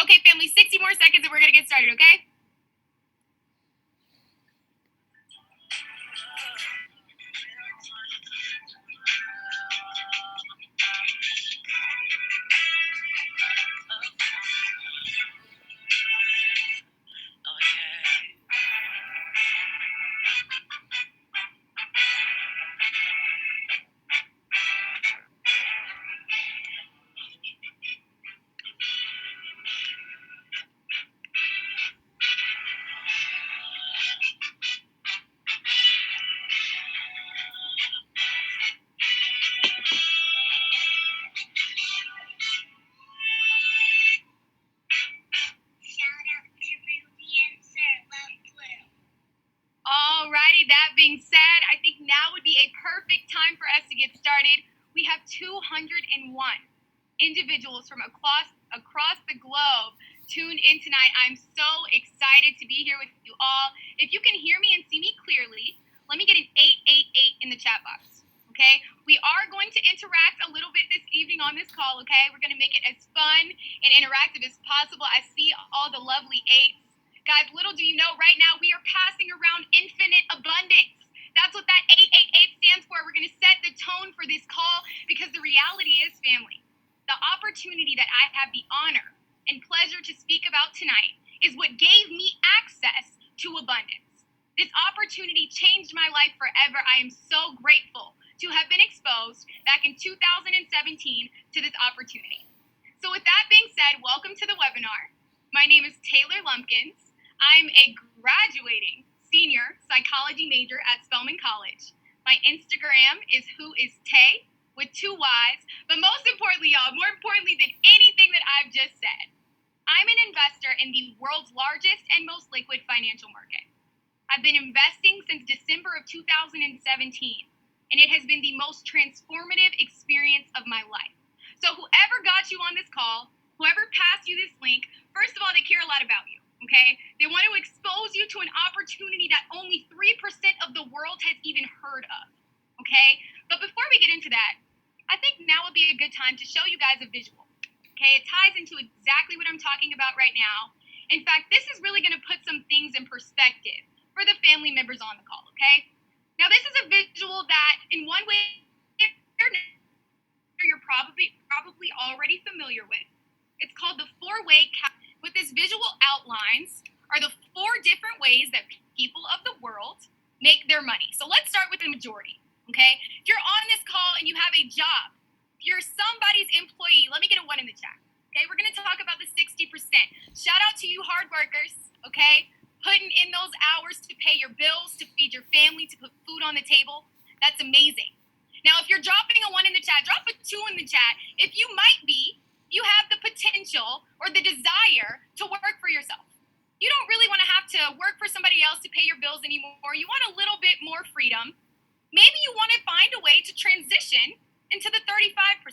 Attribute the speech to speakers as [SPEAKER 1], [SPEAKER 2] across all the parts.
[SPEAKER 1] Okay, family, 60 more seconds and we're going to get started, okay? Alrighty, that being said, I think now would be a perfect time for us to get started. We have 201 individuals from across the globe tuned in tonight. I'm so excited to be here with you all. If you can hear me and see me clearly, let me get an 888 in the chat box, okay? We are going to interact a little bit this evening on this call, okay? We're going to make it as fun and interactive as possible. I see all the lovely eights. Guys, little do you know, right now we are passing around infinite abundance. That's what that 888 stands for. We're going to set the tone for this call because the reality is, family, the opportunity that I have the honor and pleasure to speak about tonight is what gave me access to abundance. This opportunity changed my life forever. I am so grateful to have been exposed back in 2017 to this opportunity. So with that being said, welcome to the webinar. My name is Taylor Lumpkins. I'm a graduating senior psychology major at Spelman College. My Instagram is whoistay with 2 Y's, but most importantly, y'all, more importantly than anything that I've just said, I'm an investor in the world's largest and most liquid financial market. I've been investing since December of 2017, and it has been the most transformative experience of my life. So whoever got you on this call, whoever passed you this link, first of all, they care a lot about you. Okay, they want to expose you to an opportunity that only 3% of the world has even heard of. Okay, but before we get into that, I think now would be a good time to show you guys a visual. Okay, it ties into exactly what I'm talking about right now. In fact, this is really going to put some things in perspective for the family members on the call. Okay, now this is a visual that, in one way, you're probably already familiar with. It's called the four-way cap. What this visual outlines are the 4 different ways that people of the world make their money. So let's start with the majority, okay? If you're on this call and you have a job, if you're somebody's employee, let me get a 1 in the chat, okay? We're going to talk about the 60%. Shout out to you hard workers, okay? Putting in those hours to pay your bills, to feed your family, to put food on the table. That's amazing. Now, if you're dropping a 1 in the chat, drop a 2 in the chat. If you might be, you have the potential or the desire to work for yourself. You don't really want to have to work for somebody else to pay your bills anymore. You want a little bit more freedom. Maybe you want to find a way to transition into the 35%.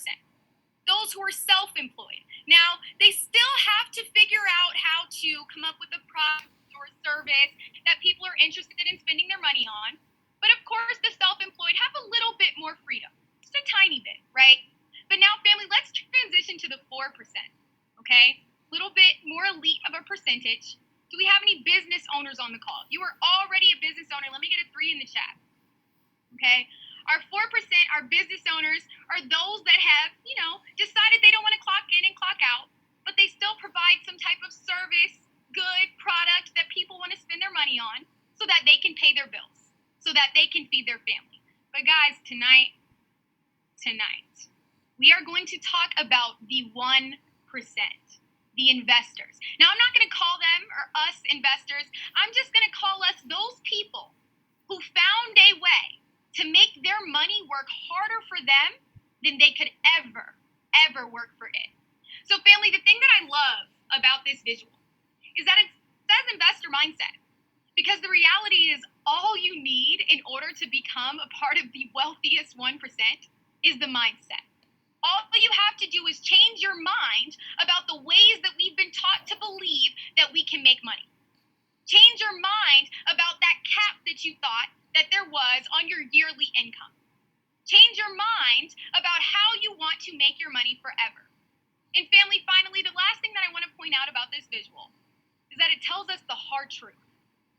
[SPEAKER 1] Those who are self-employed. Now, they still have to figure out how to come up with a product or service that people are interested in spending their money on. But of course, the self-employed have a little bit more freedom. Just a tiny bit, right? But now, family, let's transition to the 4%, okay? A little bit more elite of a percentage. Do we have any business owners on the call? You are already a business owner. Let me get a 3 in the chat, okay? Our 4%, our business owners, are those that have, decided they don't want to clock in and clock out, but they still provide some type of service, good product that people want to spend their money on so that they can pay their bills, so that they can feed their family. But guys, tonight, we are going to talk about the 1%, the investors. Now, I'm not going to call them or us investors. I'm just going to call us those people who found a way to make their money work harder for them than they could ever work for it. So, family, the thing that I love about this visual is that it says investor mindset, because the reality is all you need in order to become a part of the wealthiest 1% is the mindset. All you have to do is change your mind about the ways that we've been taught to believe that we can make money. Change your mind about that cap that you thought that there was on your yearly income. Change your mind about how you want to make your money forever. And family, finally, the last thing that I want to point point out about this visual is that it tells us the hard truth,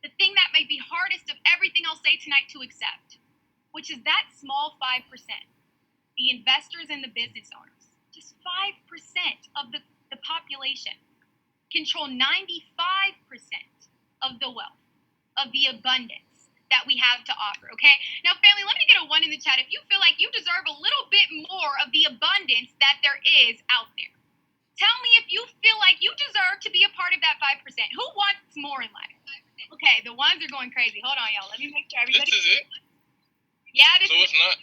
[SPEAKER 1] the thing that may be hardest of everything I'll say tonight to accept, which is that small 5%, the investors and the business owners, just 5% of the population control 95% of the wealth, of the abundance that we have to offer, okay? Now, family, let me get a 1 in the chat if you feel like you deserve a little bit more of the abundance that there is out there. Tell me if you feel like you deserve to be a part of that 5%. Who wants more in life? Okay, the ones are going crazy. Hold on, y'all. Let me make sure everybody...
[SPEAKER 2] This is it?
[SPEAKER 1] Yeah, this
[SPEAKER 2] so
[SPEAKER 1] is
[SPEAKER 2] it's not.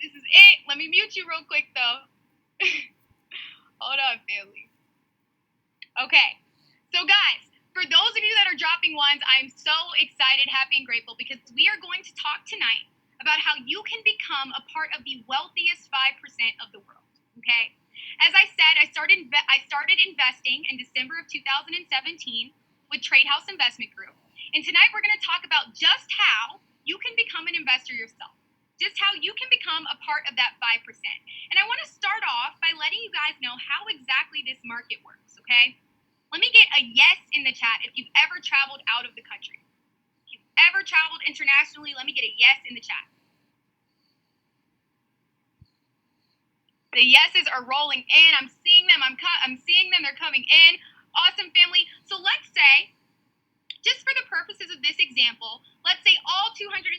[SPEAKER 1] This is it. Let me mute you real quick, though. Hold on, family. Okay. So, guys, for those of you that are dropping ones, I'm so excited, happy, and grateful because we are going to talk tonight about how you can become a part of the wealthiest 5% of the world, okay? As I said, I started investing in December of 2017 with Trade House Investment Group. And tonight we're going to talk about just how you can become an investor yourself, just how you can become a part of that 5%. And I want to start off by letting you guys know how exactly this market works, okay? Let me get a yes in the chat if you've ever traveled out of the country. If you've ever traveled internationally, let me get a yes in the chat. The yeses are rolling in. I'm seeing them. I'm seeing them. They're coming in. Awesome, family. So let's say, just for the purposes of this example, let's say all 237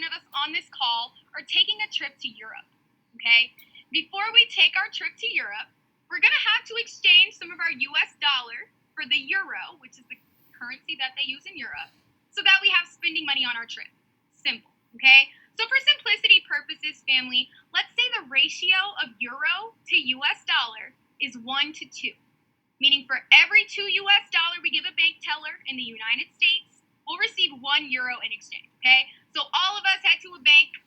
[SPEAKER 1] of us on this call are taking a trip to Europe, okay? Before we take our trip to Europe, we're going to have to exchange some of our US dollar for the euro, which is the currency that they use in Europe, so that we have spending money on our trip. Simple, okay? So for simplicity purposes, family, let's say the ratio of euro to US dollar is 1 to 2. Meaning for every 2 US dollar we give a bank teller in the United States, we'll receive 1 euro in exchange, okay? So all of us head to a bank,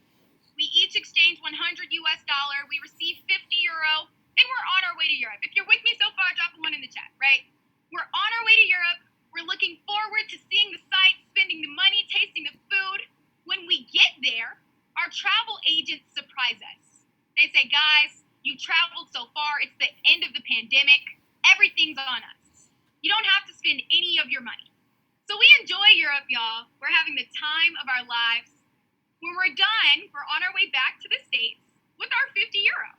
[SPEAKER 1] we each exchange 100 US dollar, we receive 50 euro, and we're on our way to Europe. If you're with me so far, drop a 1 in the chat, right? We're on our way to Europe, we're looking forward to seeing the sights, spending the money, tasting the food. When we get there, our travel agents surprise us. They say, guys, you traveled so far, it's the end of the pandemic, everything's on us. You don't have to spend any of your money. So we enjoy Europe, y'all. We're having the time of our lives. When we're done, we're on our way back to the States with our 50 euro,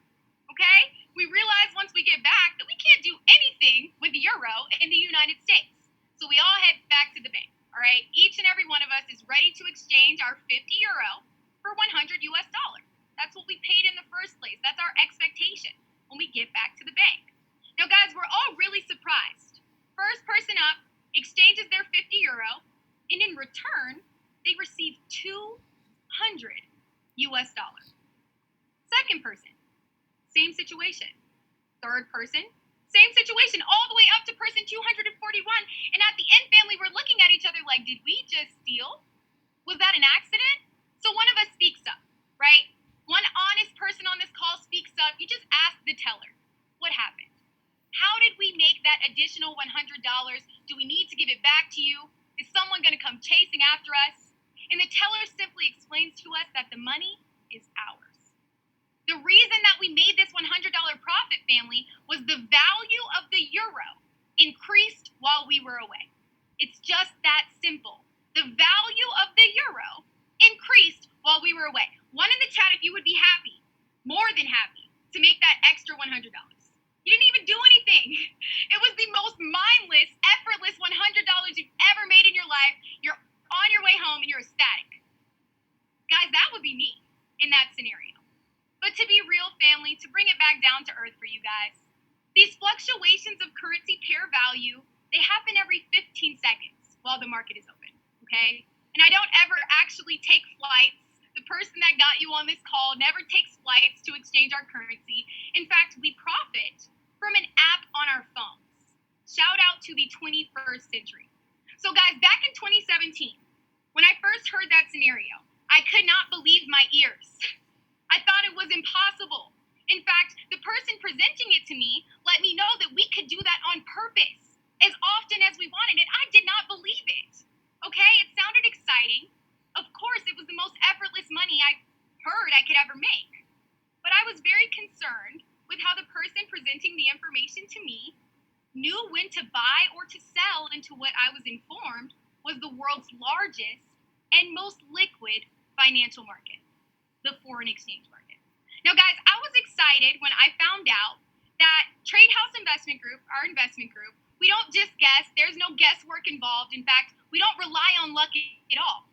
[SPEAKER 1] okay? We realize once we get back that we can't do anything with euro in the United States. So we all head back to the bank, all right? Each and every one of us is ready to exchange our 50 euro for 100 US dollars. That's what we paid in the first place. That's our expectation when we get back to the bank. Now, guys, we're all really surprised. First person up exchanges their 50 euro, and in return, they receive 200 US dollars. Second person, same situation. Third person, same situation, all the way up to person 241. And at the end, family, we're looking at each other like, did we just steal? Was that an accident? So one of us speaks up, right? One honest person on this call speaks up. You just ask the teller, what happened? How did we make that additional $100? Do we need to give it back to you? Is someone going to come chasing after us? And the teller simply explains to us that the money is ours. The reason that we made this $100 profit, family, was the value of the euro increased while we were away. It's just that simple. The value of the euro increased while we were away. One in the chat if you would be happy, more than happy, to make that extra $100. You didn't even do anything. It was the most mindless, effortless $100 you've ever made in your life. You're on your way home and you're ecstatic. Guys, that would be me in that scenario. But to be real, family, to bring it back down to earth for you guys, these fluctuations of currency pair value, they happen every 15 seconds while the market is open, okay? And I don't ever actually take flights. The person that got you on this call never takes flights to exchange our currency. In fact, we profit from an app on our phones. Shout out to the 21st century. So guys, back in 2017, when I first heard that scenario, I could not believe my ears. I thought it was impossible. In fact, the person presenting it to me let me know that we could do that on purpose as often as we wanted, and I did not believe it. Okay, it sounded exciting. Of course, it was the most effortless money I heard I could ever make. But I was very concerned with how the person presenting the information to me knew when to buy or to sell into what I was informed was the world's largest and most liquid financial market, the foreign exchange market. Now, guys, I was excited when I found out that TradeHouse Investment Group, our investment group, we don't just guess. There's no guesswork involved. In fact, we don't rely on luck at all.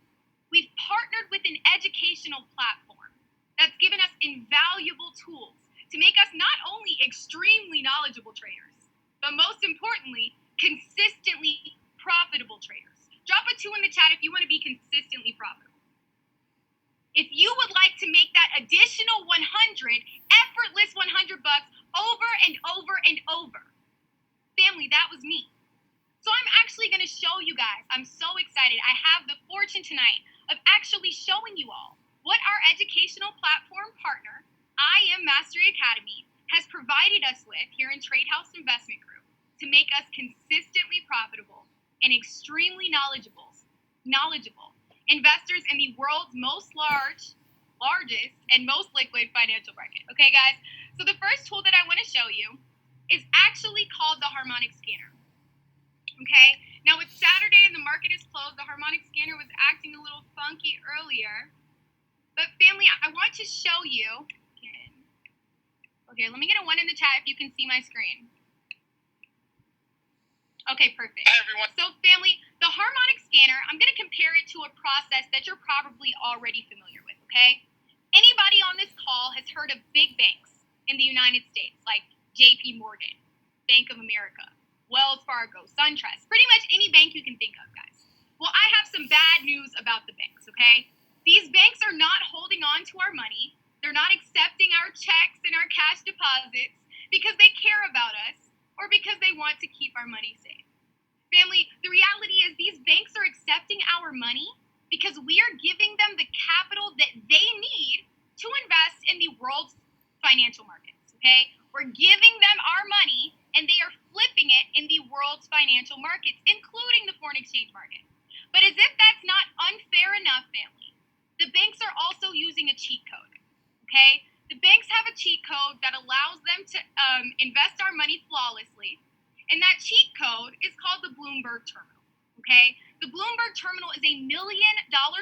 [SPEAKER 1] We've partnered with an educational platform that's given us invaluable tools to make us not only extremely knowledgeable traders, but most importantly, consistently profitable traders. Drop a 2 in the chat if you want to be consistently profitable. If you would like to make that additional 100, effortless 100 bucks over and over and over, family, that was me. So I'm actually going to show you guys. I'm so excited. I have the fortune tonight of actually showing you all what our educational platform partner, I Am Mastery Academy, has provided us with here in TradeHouse Investment Group to make us consistently profitable and extremely knowledgeable investors in the world's largest and most liquid financial market. Okay, guys? So the first tool that I want to show you is actually called the harmonic scanner. Okay? Now, it's Saturday and the market is closed. The harmonic scanner was acting a little funky earlier. But family, I want to show you. Okay, let me get a 1 in the chat if you can see my screen. Okay, perfect.
[SPEAKER 2] Hi, everyone.
[SPEAKER 1] So, family, the harmonic scanner, I'm going to compare it to a process that you're probably already familiar with, okay? Anybody on this call has heard of big banks in the United States, like JP Morgan, Bank of America, Wells Fargo, SunTrust, pretty much any bank you can think of, guys. Well, I have some bad news about the banks, okay? These banks are not holding on to our money. They're not accepting our checks and our cash deposits because they care about us or because they want to keep our money safe. Family, the reality is these banks are accepting our money because we are giving them the capital that they need to invest in the world's financial markets, okay? We're giving them our money and they are flipping it in the world's financial markets, including the foreign exchange market. But as if that's not unfair enough, family, the banks are also using a cheat code, okay? The banks have a cheat code that allows them to invest our money flawlessly, and that cheat code is called the Bloomberg Terminal, okay? The Bloomberg Terminal is $1 million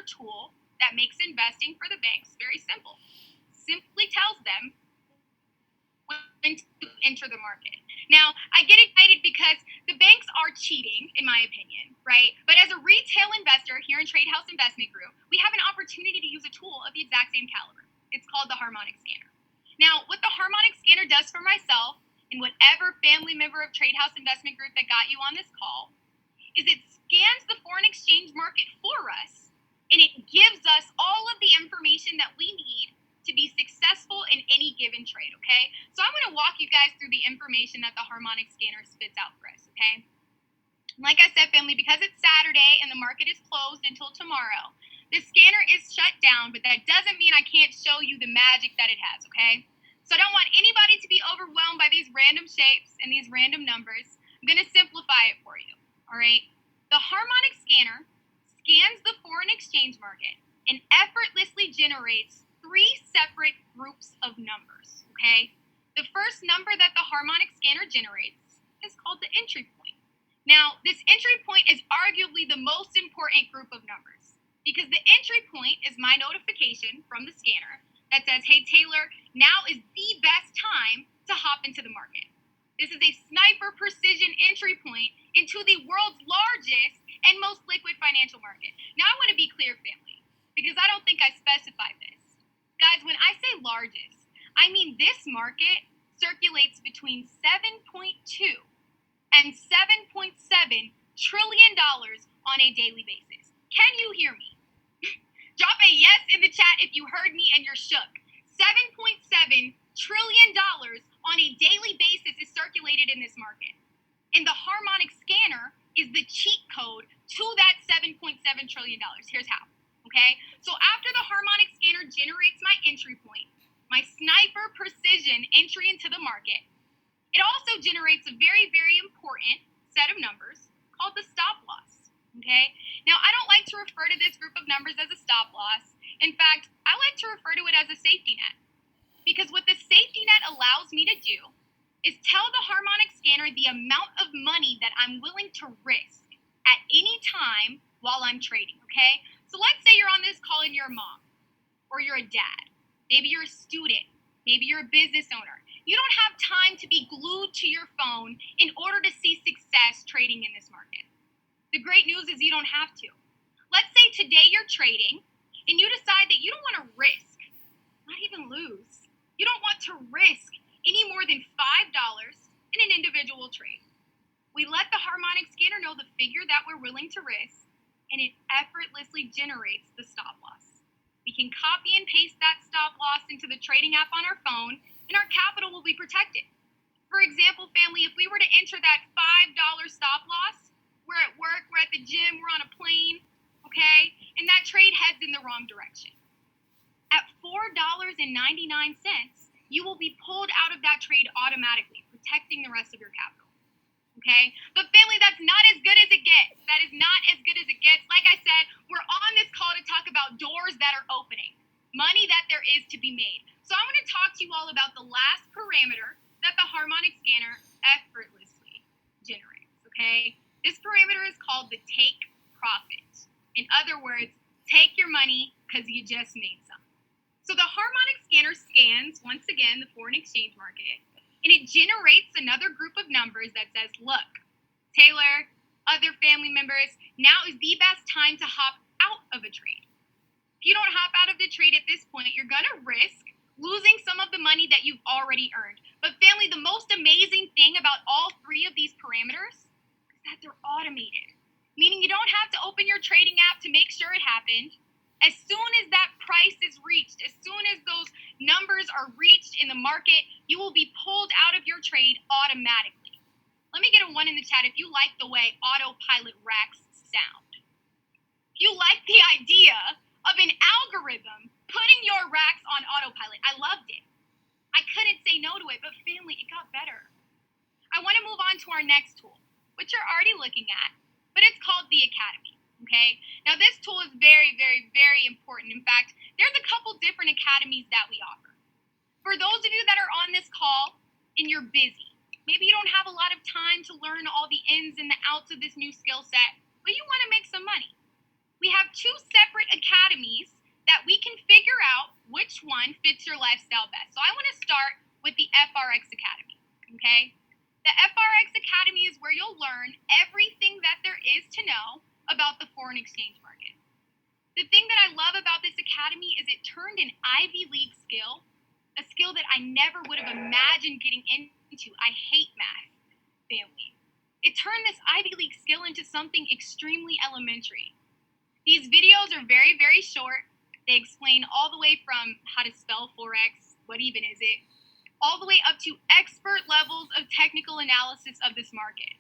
[SPEAKER 1] tool that makes investing for the banks very simple. Simply tells them when to enter the market. Now, I get excited because the banks are cheating, in my opinion, right? But as a retail investor here in TradeHouse Investment Group, we have an opportunity to use a tool of the exact same caliber. It's called the harmonic scanner. Now, what the harmonic scanner does for myself and whatever family member of TradeHouse Investment Group that got you on this call is it scans the foreign exchange market for us, and it gives us all of the information that we need to be successful in any given trade, okay? So I'm going to walk you guys through the information that the harmonic scanner spits out for us, okay? Like I said, family, because it's Saturday and the market is closed until tomorrow, the scanner is shut down, but that doesn't mean I can't show you the magic that it has, okay? So I don't want anybody to be overwhelmed by these random shapes and these random numbers. I'm going to simplify it for you, all right? The harmonic scanner scans the foreign exchange market and effortlessly generates 3 separate groups of numbers, okay? The first number that the harmonic scanner generates is called the entry point. Now, this entry point is arguably the most important group of numbers because the entry point is my notification from the scanner that says, hey, Taylor, now is the best time to hop into the market. This is a sniper precision entry point into the world's largest and most liquid financial market. Now, I want to be clear, family, because I don't think I specified this. Guys, when I say largest, I mean this market circulates between $7.2 and $7.7 trillion on a daily basis. Can you hear me? Drop a yes in the chat if you heard me and you're shook. $7.7 trillion on a daily basis is circulated in this market. And the harmonic scanner is the cheat code to that $7.7 trillion. Here's how, okay? So after the harmonic scanner generates my entry point, my sniper precision entry into the market, it also generates a very, very important set of numbers called the stop loss. Okay. Now, I don't like to refer to this group of numbers as a stop loss. In fact, I like to refer to it as a safety net because what the safety net allows me to do is tell the harmonic scanner the amount of money that I'm willing to risk at any time while I'm trading, okay? So let's say you're on this call and you're a mom or you're a dad. Maybe you're a student. Maybe you're a business owner. You don't have time to be glued to your phone in order to see success trading in this market. The great news is you don't have to. Let's say today you're trading and you decide that you don't want to risk, not even lose. You don't want to risk any more than $5 in an individual trade. We let the harmonic scanner know the figure that we're willing to risk, and it effortlessly generates the stop loss. We can copy and paste that stop loss into the trading app on our phone, and our capital will be protected. For example, family, if we were to enter that $5 stop loss, we're at work, we're at the gym, we're on a plane, okay, and that trade heads in the wrong direction. At $4.99, you will be pulled out of that trade automatically, protecting the rest of your capital. Okay? But family, that's not as good as it gets. That is not as good as it gets. Like I said, we're on this call to talk about doors that are opening, money that there is to be made. So I'm going to talk to you all about the last parameter that the harmonic scanner effortlessly generates. Okay? This parameter is called the take profit. In other words, take your money because you just made some. So the harmonic scanner scans, once again, the foreign exchange market, and it generates another group of numbers that says, look, Taylor, other family members, now is the best time to hop out of a trade. If you don't hop out of the trade at this point, you're going to risk losing some of the money that you've already earned. But family, the most amazing thing about all three of these parameters is that they're automated, meaning you don't have to open your trading app to make sure it happened. As soon as that price is reached, as soon as those numbers are reached in the market, you will be pulled out of your trade automatically. Let me get a 1 in the chat if you like the way autopilot racks sound. If you like the idea of an algorithm putting your racks on autopilot, I loved it. I couldn't say no to it, but family, it got better. I want to move on to our next tool, which you're already looking at, but it's called the Academy. Okay, now this tool is very, very, very important. In fact, there's a couple different academies that we offer. For those of you that are on this call and you're busy, maybe you don't have a lot of time to learn all the ins and the outs of this new skill set, but you want to make some money. We have 2 separate academies that we can figure out which one fits your lifestyle best. So I want to start with the FRX Academy, okay? The FRX Academy is where you'll learn everything that there is to know about the foreign exchange market. The thing that I love about this academy is it turned an Ivy League skill, a skill that I never would have imagined getting into. I hate math, family. It turned this Ivy League skill into something extremely elementary. These videos are very, very short. They explain all the way from how to spell Forex, what even is it, all the way up to expert levels of technical analysis of this market.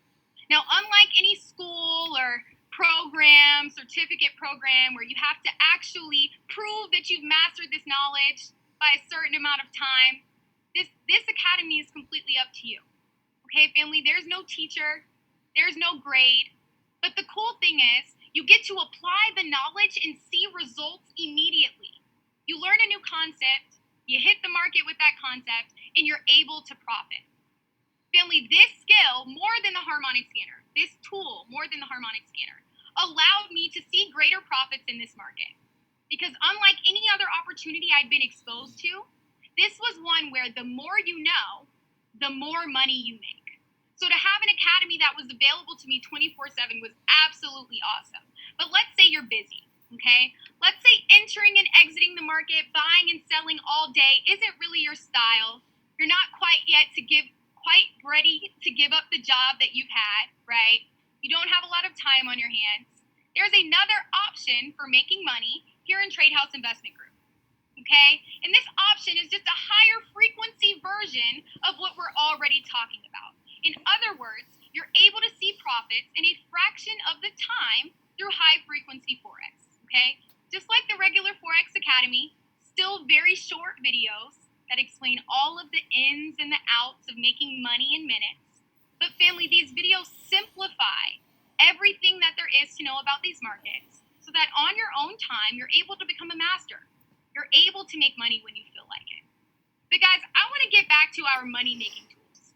[SPEAKER 1] Now, unlike any school or program, certificate program, where you have to actually prove that you've mastered this knowledge by a certain amount of time, this academy is completely up to you. Okay, family, there's no teacher, there's no grade, but the cool thing is you get to apply the knowledge and see results immediately. You learn a new concept, you hit the market with that concept, and you're able to profit. Family, this skill, more than the harmonic scanner, this tool, more than the harmonic scanner, allowed me to see greater profits in this market. Because unlike any other opportunity I'd been exposed to, this was one where the more you know, the more money you make. So to have an academy that was available to me 24/7 was absolutely awesome. But let's say you're busy, okay? Let's say entering and exiting the market, buying and selling all day isn't really your style. You're not quite ready to give up the job that you've had, right? You don't have a lot of time on your hands. There's another option for making money here in Trade House Investment Group, okay? And this option is just a higher frequency version of what we're already talking about. In other words, you're able to see profits in a fraction of the time through high frequency Forex, okay? Just like the regular Forex Academy, still very short videos that explain all of the ins and the outs of making money in minutes. But family, these videos simplify everything that there is to know about these markets so that on your own time, you're able to become a master. You're able to make money when you feel like it. But guys, I want to get back to our money-making tools.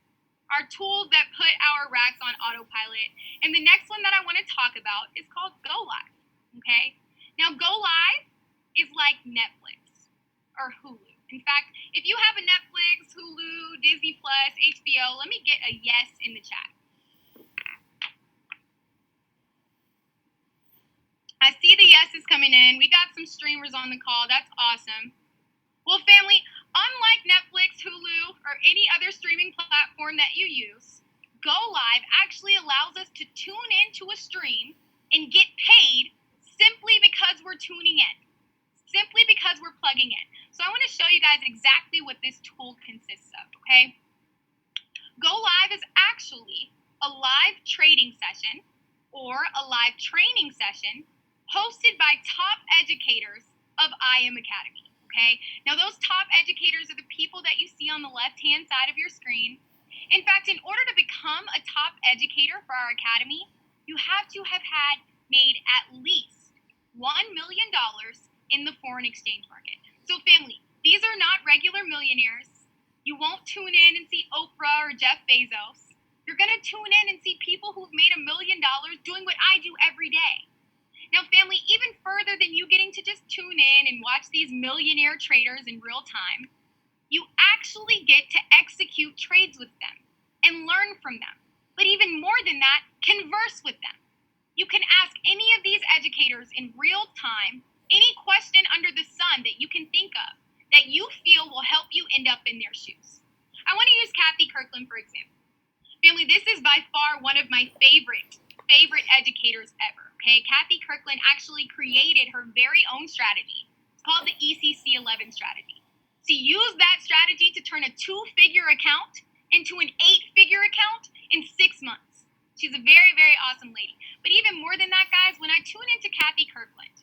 [SPEAKER 1] are tools that put our racks on autopilot. And the next one that I want to talk about is called Go Live, okay? Now, Go Live is like Netflix or Hulu. In fact, if you have a Netflix, Hulu, Disney Plus, HBO, let me get a yes in the chat. I see the yeses coming in. We got some streamers on the call. That's awesome. Well, family, unlike Netflix, Hulu, or any other streaming platform that you use, Go Live actually allows us to tune into a stream and get paid simply because we're tuning in, simply because we're plugging in. So I want to show you guys exactly what this tool consists of, okay? Go Live is actually a live trading session or a live training session hosted by top educators of IM Academy. Okay? Now, those top educators are the people that you see on the left-hand side of your screen. In fact, in order to become a top educator for our academy, you have to have had made at least $1 million in the foreign exchange market. So, family, these are not regular millionaires. You won't tune in and see Oprah or Jeff Bezos. You're going to tune in and see people who've made $1 million doing what I do every day. Now, family, even further than you getting to just tune in and watch these millionaire traders in real time, you actually get to execute trades with them and learn from them. But even more than that, converse with them. You can ask any of these educators in real time any question under the sun that you can think of that you feel will help you end up in their shoes. I want to use Kathy Kirkland, for example. Family, this is by far one of my favorite educators ever. Okay, Kathy Kirkland actually created her very own strategy. It's called the ECC 11 strategy. She used that strategy to turn a 2-figure account into an 8-figure account in 6 months. She's a very, very awesome lady. But even more than that, guys, when I tune into Kathy Kirkland,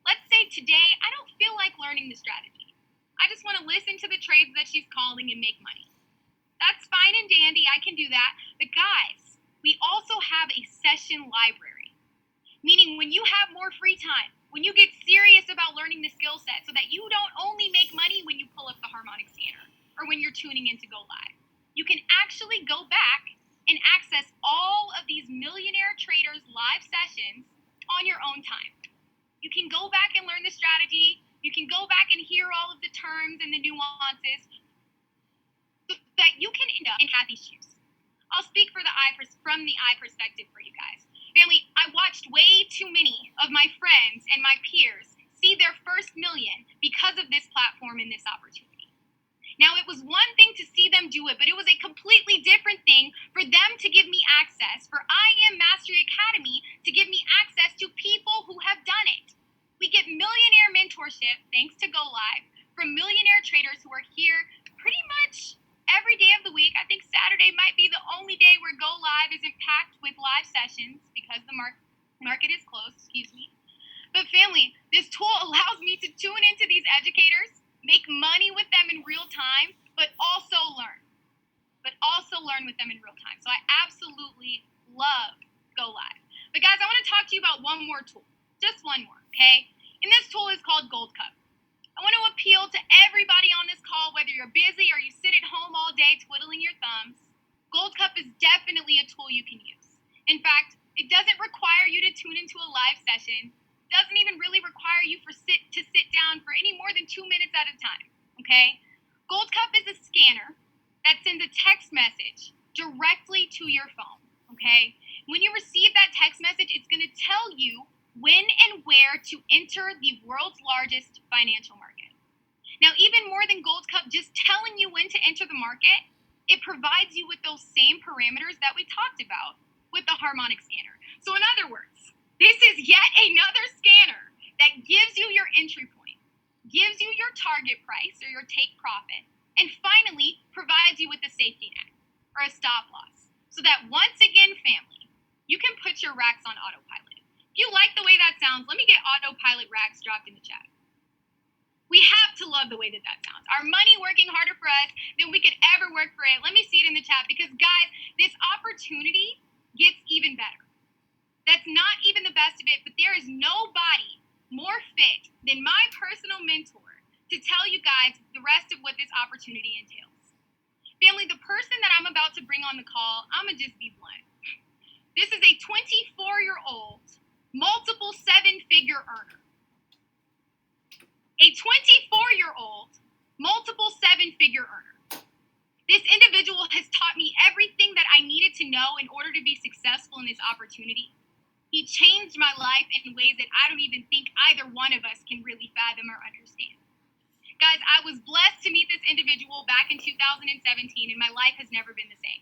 [SPEAKER 1] let's say today I don't feel like learning the strategy. I just want to listen to the trades that she's calling and make money. That's fine and dandy. I can do that. But guys, we also have a session library. Meaning when you have more free time, when you get serious about learning the skill set so that you don't only make money when you pull up the harmonic scanner or when you're tuning in to Go Live, you can actually go back and access all of these millionaire traders' live sessions on your own time. You can go back and learn the strategy. You can go back and hear all of the terms and the nuances so that you can end up in Kathy's shoes. I'll speak from the eye perspective for you guys. Family, I watched way too many of my friends and my peers see their first million because of this platform and this opportunity. Now, it was one thing to see them do it, but it was a completely different thing for them to give me access, for IM Mastery Academy to give me access to people who have done it. We get millionaire mentorship, thanks to Go Live, from millionaire traders who are here pretty much every day of the week. I think Saturday might be the only day where Go Live isn't packed with live sessions because the market is closed, But family, this tool allows me to tune into these educators, make money with them in real time, but also learn with them in real time. So I absolutely love Go Live. But guys, I want to talk to you about one more tool, just one more, okay? And this tool is called Gold Cup. I want to appeal to everybody on this call, whether you're busy or you sit at home all day twiddling your thumbs. Gold Cup is definitely a tool you can use. In fact, it doesn't require you to tune into a live session. It doesn't even really require you to sit down for any more than 2 minutes at a time, okay? Gold Cup is a scanner that sends a text message directly to your phone, okay? When you receive that text message, it's going to tell you when and where to enter the world's largest financial market. Now, even more than Gold Cup just telling you when to enter the market, it provides you with those same parameters that we talked about with the harmonic scanner. So in other words, this is yet another scanner that gives you your entry point, gives you your target price or your take profit, and finally provides you with a safety net or a stop loss. So that once again, family, you can put your racks on autopilot. If you like the way that sounds, let me get autopilot racks dropped in the chat. We have to love the way that sounds. Our money working harder for us than we could ever work for it. Let me see it in the chat because, guys, this opportunity gets even better. That's not even the best of it, but there is nobody more fit than my personal mentor to tell you guys the rest of what this opportunity entails. Family, the person that I'm about to bring on the call, I'm going to just be blunt. This is a 24-year-old, multiple seven-figure earner. A 24-year-old, multiple seven-figure earner. This individual has taught me everything that I needed to know in order to be successful in this opportunity. He changed my life in ways that I don't even think either one of us can really fathom or understand. Guys, I was blessed to meet this individual back in 2017, and my life has never been the same.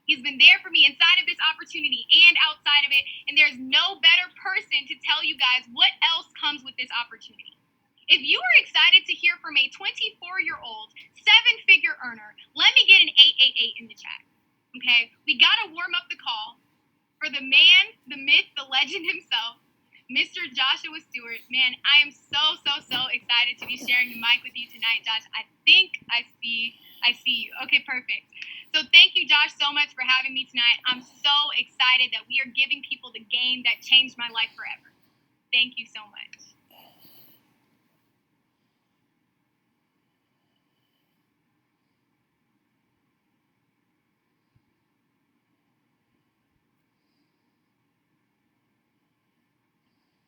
[SPEAKER 1] He's been there for me inside of this opportunity and outside of it, and there's no better person to tell you guys what else comes with this opportunity. If you are excited to hear from a 24-year-old, seven-figure earner, let me get an 888 in the chat, okay? We got to warm up the call for the man, the myth, the legend himself, Mr. Joshua Stewart. Man, I am so excited to be sharing the mic with you tonight, Josh. I think I see you. Okay, perfect. So thank you, Josh, so much for having me tonight. I'm so excited that we are giving people the game that changed my life forever. Thank you so much.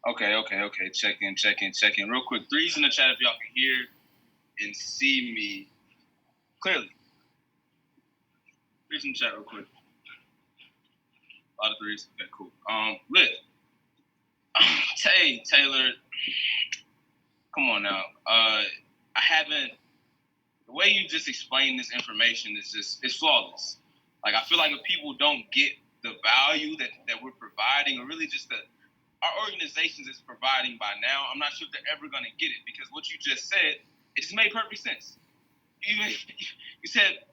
[SPEAKER 2] Okay. Check in. Real quick, threes in the chat if y'all can hear and see me clearly. Threes in the chat real quick. A lot of threes. Okay, cool. Lit. Taylor, come on now. I haven't. The way you just explained this information it's flawless. Like, I feel like if people don't get the value that we're providing, or really just our organizations is providing by now, I'm not sure if they're ever going to get it, because what you just said, it just made perfect sense. You said,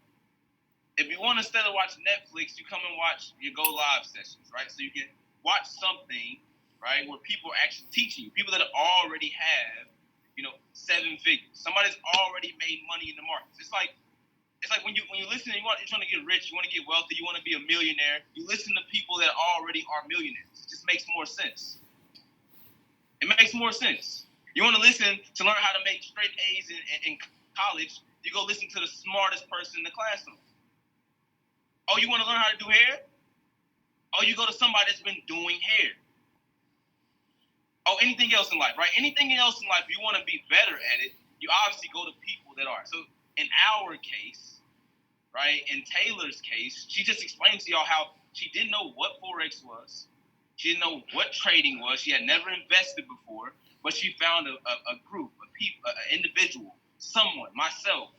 [SPEAKER 2] if you want to, instead of watch Netflix, you come and watch your Go Live sessions, right? So you can watch something, right, where people are actually teaching you, people that already have, seven figures. Somebody's already made money in the markets. It's like when you listen, you're trying to get rich, you want to get wealthy, you want to be a millionaire. You listen to people that already are millionaires. It just makes more sense. It makes more sense. You want to listen to learn how to make straight A's in college, you go listen to the smartest person in the classroom. Oh, you want to learn how to do hair? Oh, you go to somebody that's been doing hair. Oh, anything else in life, right? Anything else in life, you want to be better at it, you obviously go to people that are. So in our case, right, in Taylor's case, she just explained to y'all how she didn't know what Forex was. She didn't know what trading was. She had never invested before, but she found a group of people, an individual, someone, myself,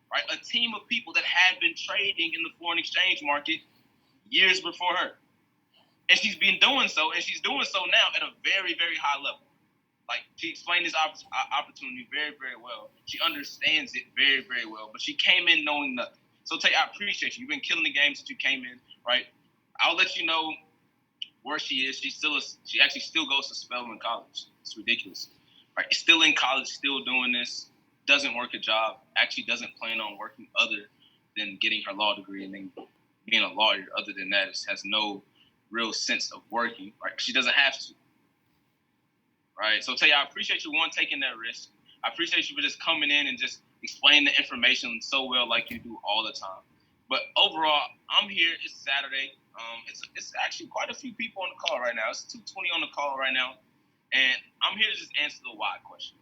[SPEAKER 2] right, a team of people that had been trading in the foreign exchange market years before her. And she's been doing so, and she's doing so now at a very, very high level. Like, she explained this opportunity very, very well. She understands it very, very well, but she came in knowing nothing. So, I appreciate you. You've been killing the game since you came in, right? I'll let you know where she is. She actually still goes to Spelman College. It's ridiculous, right? Still in college, still doing this, doesn't work a job, actually doesn't plan on working other than getting her law degree and then being a lawyer. Other than that, it has no real sense of working, right? She doesn't have to, right? So I appreciate you, taking that risk. I appreciate you for just coming in and just explaining the information so well, like you do all the time. But overall, I'm here. It's Saturday. It's actually quite a few people on the call right now. It's 220 on the call right now, and I'm here to just answer the why question,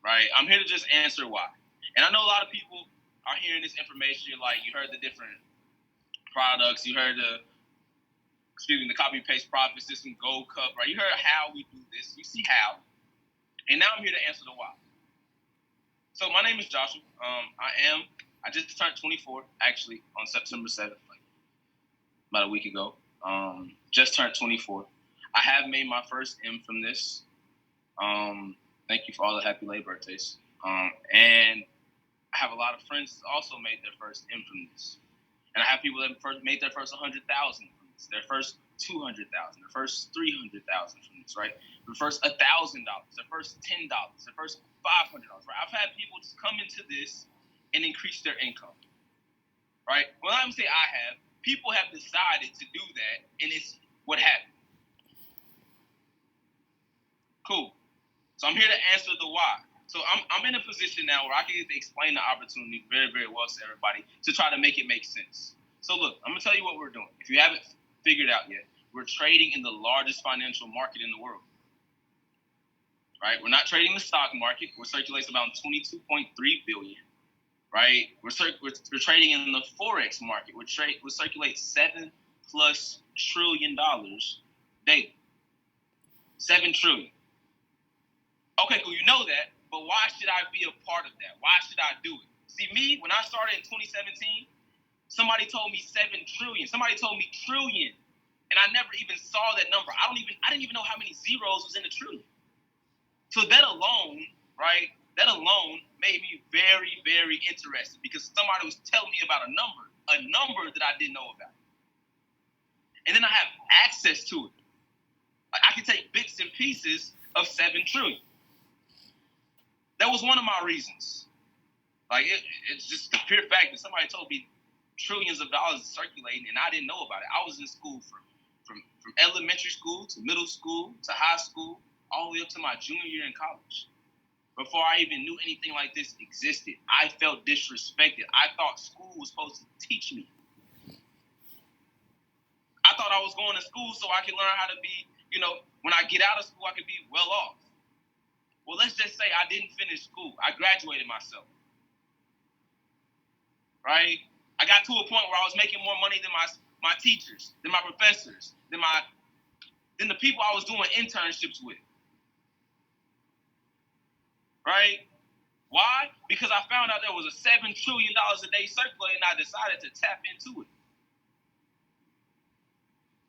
[SPEAKER 2] right? I'm here to just answer why. And I know a lot of people are hearing this information. Like, you heard the different products, you heard the copy paste profit system, Gold Cup, right? You heard how we do this. You see how. And now I'm here to answer the why. So my name is Joshua. I just turned 24, actually, on September 7th, like about a week ago. Just turned 24. I have made my first M from this. Thank you for all the happy late birthdays. And I have a lot of friends that also made their first M from this. And I have people that made their first 100,000 from this, their first 200,000, their first 300,000 from this, right? Their first $1,000, their first $10, their first $500, right? I've had people just come into this and increase their income, right? Well, I'm saying I have. People have decided to do that, and it's what happened. Cool. So I'm here to answer the why. So I'm in a position now where I can explain the opportunity very, very well to everybody to try to make it make sense. So look, I'm going to tell you what we're doing. If you haven't figured out yet, we're trading in the largest financial market in the world. Right? We're not trading the stock market. We're circulating about 22.3 billion. Right? We're trading in the Forex market. We circulate $7+ trillion daily. 7 trillion. Okay, cool. You know that, but why should I be a part of that? Why should I do it? See, me, when I started in 2017, somebody told me 7 trillion. Somebody told me trillion, and I never even saw that number. I didn't even know how many zeros was in a trillion. So that alone, right? That alone made me very, very interested because somebody was telling me about a number that I didn't know about. And then I have access to it. Like I can take bits and pieces of 7 trillion. That was one of my reasons. Like it's just the pure fact that somebody told me trillions of dollars is circulating and I didn't know about it. I was in school from elementary school to middle school to high school, all the way up to my junior year in college. Before I even knew anything like this existed, I felt disrespected. I thought school was supposed to teach me. I thought I was going to school so I could learn how to be, when I get out of school, I could be well off. Well, let's just say I didn't finish school. I graduated myself. Right? I got to a point where I was making more money than my teachers, than my professors, than the people I was doing internships with. Right? Why? Because I found out there was a $7 trillion a day circulating, and I decided to tap into it.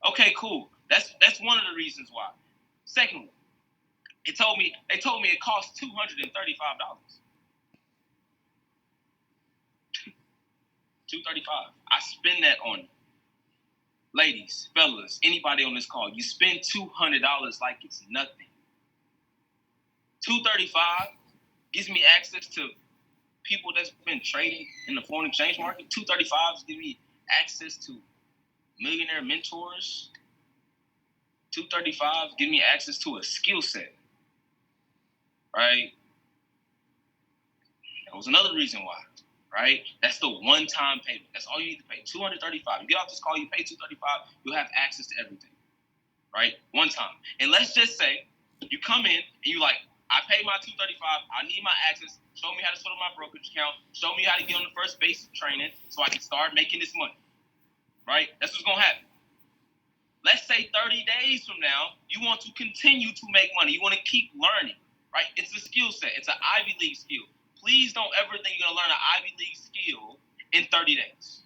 [SPEAKER 2] Okay, cool. That's one of the reasons why. Secondly, they told me it cost $235. $235. I spend that on ladies, fellas, anybody on this call. You spend $200 like it's nothing. $235 gives me access to people that's been trading in the foreign exchange market. $235 gives me access to millionaire mentors. $235 gives me access to a skill set. Right? That was another reason why. Right? That's the one-time payment. That's all you need to pay. $235. You get off this call, you pay $235, you'll have access to everything. Right? One time. And let's just say you come in and you like, I pay my $235, I need my access, show me how to set up my brokerage account, show me how to get on the first basic training so I can start making this money. Right? That's what's gonna happen. Let's say 30 days from now, you want to continue to make money. You want to keep learning. Right? It's a skill set. It's an Ivy League skill. Please don't ever think you're going to learn an Ivy League skill in 30 days.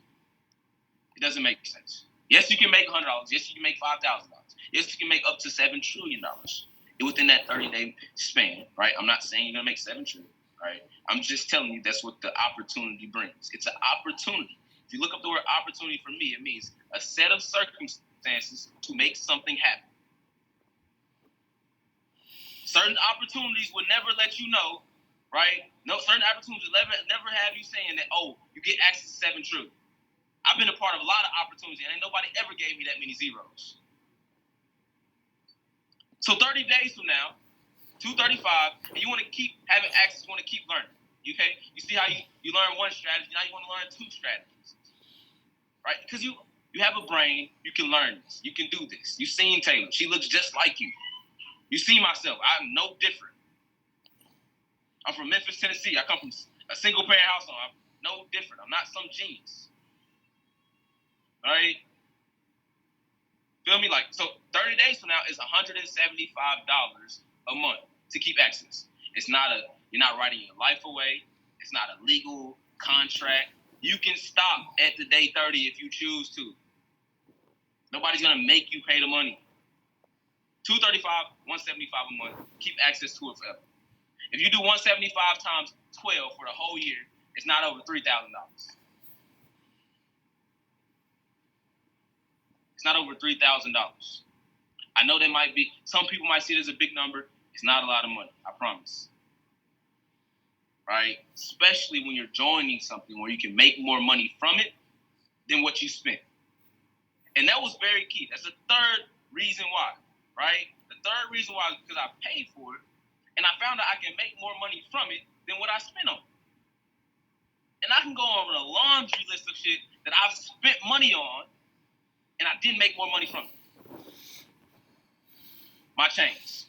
[SPEAKER 2] It doesn't make sense. Yes, you can make $100. Yes, you can make $5,000. Yes, you can make up to $7 trillion within that 30-day span, right? I'm not saying you're going to make $7 trillion, right? I'm just telling you that's what the opportunity brings. It's an opportunity. If you look up the word opportunity for me, it means a set of circumstances to make something happen. Certain opportunities will never let you know, right? No, certain opportunities will never have you saying that, oh, you get access to 7 trillion. I've been a part of a lot of opportunities, and ain't nobody ever gave me that many zeros. So 30 days from now, 235, and you want to keep having access, you want to keep learning. Okay? You see how you learn one strategy, now you want to learn 2 strategies. Right? Because you have a brain, you can learn this. You can do this. You've seen Taylor. She looks just like you. You see myself. I'm no different. I'm from Memphis, Tennessee. I come from a single-parent household. I'm no different. I'm not some genius. All right? Feel me? So 30 days from now is $175 a month to keep access. You're not writing your life away. It's not a legal contract. You can stop at the day 30 if you choose to. Nobody's going to make you pay the money. $235, $175 a month. Keep access to it forever. If you do 175 times 12 for the whole year, it's not over $3,000. It's not over $3,000. I know some people might see it as a big number. It's not a lot of money, I promise. Right? Especially when you're joining something where you can make more money from it than what you spent. And that was very key. That's the third reason why, right? The third reason why is because I paid for it. And I found out I can make more money from it than what I spent on it. And I can go over a laundry list of shit that I've spent money on, and I didn't make more money from it. My chains,